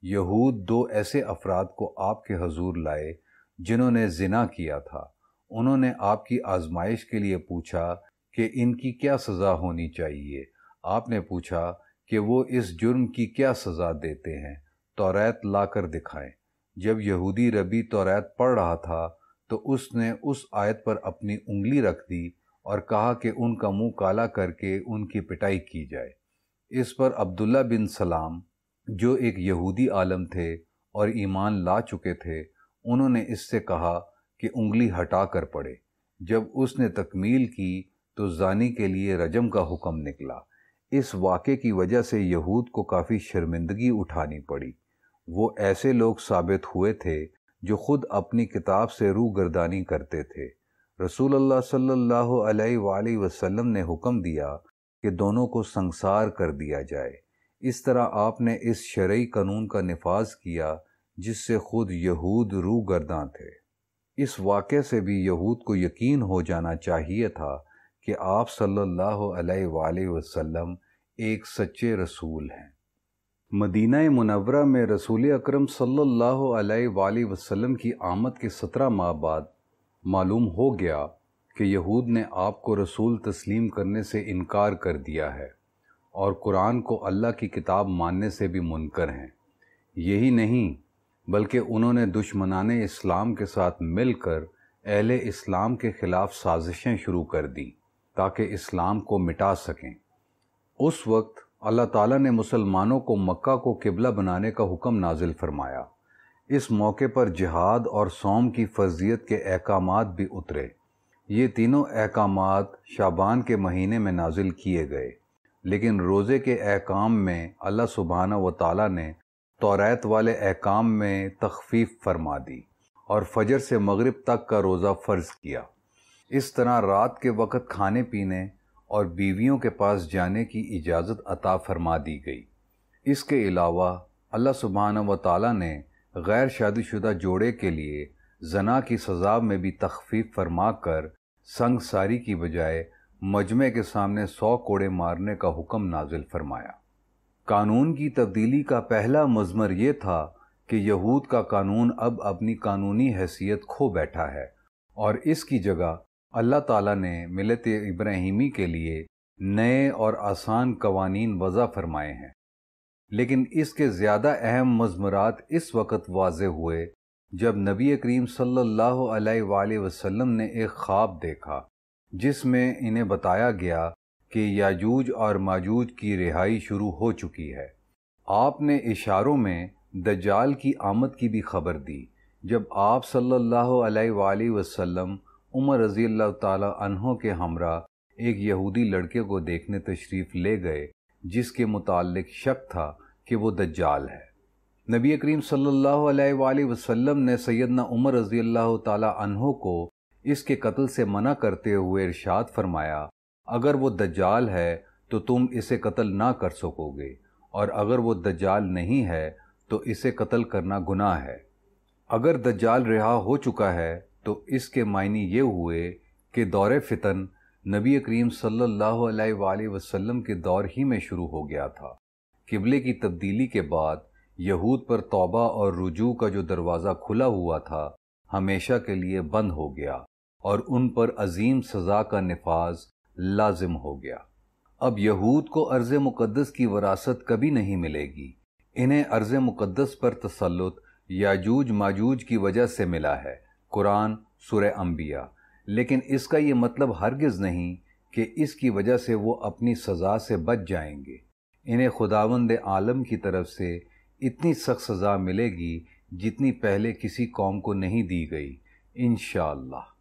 یہود دو ایسے افراد کو آپ کے حضور لائے جنہوں نے زنا کیا تھا۔ انہوں نے آپ کی آزمائش کے لیے پوچھا کہ ان کی کیا سزا ہونی چاہیے۔ آپ نے پوچھا کہ وہ اس جرم کی کیا سزا دیتے ہیں، توریت لا کر دکھائیں۔ جب یہودی ربی توریت پڑھ رہا تھا تو اس نے اس آیت پر اپنی انگلی رکھ دی اور کہا کہ ان کا منہ کالا کر کے ان کی پٹائی کی جائے۔ اس پر عبداللہ بن سلام جو ایک یہودی عالم تھے اور ایمان لا چکے تھے، انہوں نے اس سے کہا کہ انگلی ہٹا کر پڑھے۔ جب اس نے تکمیل کی تو زانی کے لیے رجم کا حکم نکلا۔ اس واقعے کی وجہ سے یہود کو کافی شرمندگی اٹھانی پڑی۔ وہ ایسے لوگ ثابت ہوئے تھے جو خود اپنی کتاب سے روگردانی کرتے تھے۔ رسول اللہ صلی اللہ علیہ وآلہ وسلم نے حکم دیا کہ دونوں کو سنسار کر دیا جائے۔ اس طرح آپ نے اس شرعی قانون کا نفاذ کیا جس سے خود یہود روگرداں تھے۔ اس واقعے سے بھی یہود کو یقین ہو جانا چاہیے تھا کہ آپ صلی اللہ علیہ وآلہ وسلم ایک سچے رسول ہیں۔ مدینہ منورہ میں رسول اکرم صلی اللہ علیہ وآلہ وسلم کی آمد کے 17 ماہ بعد معلوم ہو گیا کہ یہود نے آپ کو رسول تسلیم کرنے سے انکار کر دیا ہے اور قرآن کو اللہ کی کتاب ماننے سے بھی منکر ہیں۔ یہی نہیں بلکہ انہوں نے دشمنان اسلام کے ساتھ مل کر اہل اسلام کے خلاف سازشیں شروع کر دیں تاکہ اسلام کو مٹا سکیں۔ اس وقت اللہ تعالیٰ نے مسلمانوں کو مکہ کو قبلہ بنانے کا حکم نازل فرمایا۔ اس موقع پر جہاد اور صوم کی فرضیت کے احکامات بھی اترے۔ یہ تینوں احکامات شعبان کے مہینے میں نازل کیے گئے، لیکن روزے کے احکام میں اللہ سبحانہ و تعالیٰ نے توریت والے احکام میں تخفیف فرما دی اور فجر سے مغرب تک کا روزہ فرض کیا۔ اس طرح رات کے وقت کھانے پینے اور بیویوں کے پاس جانے کی اجازت عطا فرما دی گئی۔ اس کے علاوہ اللہ سبحانہ و تعالیٰ نے غیر شادی شدہ جوڑے کے لیے زنا کی سزا میں بھی تخفیف فرما کر سنگ ساری کی بجائے مجمع کے سامنے 100 کوڑے مارنے کا حکم نازل فرمایا۔ قانون کی تبدیلی کا پہلا مضمر یہ تھا کہ یہود کا قانون اب اپنی قانونی حیثیت کھو بیٹھا ہے اور اس کی جگہ اللہ تعالیٰ نے ملت ابراہیمی کے لیے نئے اور آسان قوانین وضع فرمائے ہیں۔ لیکن اس کے زیادہ اہم مضمرات اس وقت واضح ہوئے جب نبی کریم صلی اللہ علیہ وآلہ وسلم نے ایک خواب دیکھا جس میں انہیں بتایا گیا کہ یاجوج اور ماجوج کی رہائی شروع ہو چکی ہے۔ آپ نے اشاروں میں دجال کی آمد کی بھی خبر دی۔ جب آپ صلی اللہ علیہ وآلہ وسلم عمر رضی اللہ تعالیٰ عنہ کے ہمراہ ایک یہودی لڑکے کو دیکھنے تشریف لے گئے جس کے متعلق شک تھا کہ وہ دجال ہے۔ نبی کریم صلی اللہ علیہ وآلہ وسلم نے سیدنا عمر رضی اللہ تعالیٰ عنہ کو اس کے قتل سے منع کرتے ہوئے ارشاد فرمایا، اگر وہ دجال ہے تو تم اسے قتل نہ کر سکو گے، اور اگر وہ دجال نہیں ہے تو اسے قتل کرنا گناہ ہے۔ اگر دجال رہا ہو چکا ہے تو اس کے معنی یہ ہوئے کہ دور فتن نبی کریم صلی اللہ علیہ وآلہ وسلم کے دور ہی میں شروع ہو گیا تھا۔ قبلے کی تبدیلی کے بعد یہود پر توبہ اور رجوع کا جو دروازہ کھلا ہوا تھا ہمیشہ کے لیے بند ہو گیا اور ان پر عظیم سزا کا نفاذ لازم ہو گیا۔ اب یہود کو ارض مقدس کی وراثت کبھی نہیں ملے گی۔ انہیں ارض مقدس پر تسلط یاجوج ماجوج کی وجہ سے ملا ہے، قرآن سورہ انبیاء۔ لیکن اس کا یہ مطلب ہرگز نہیں کہ اس کی وجہ سے وہ اپنی سزا سے بچ جائیں گے۔ انہیں خداوند عالم کی طرف سے اتنی سخت سزا ملے گی جتنی پہلے کسی قوم کو نہیں دی گئی انشاءاللہ۔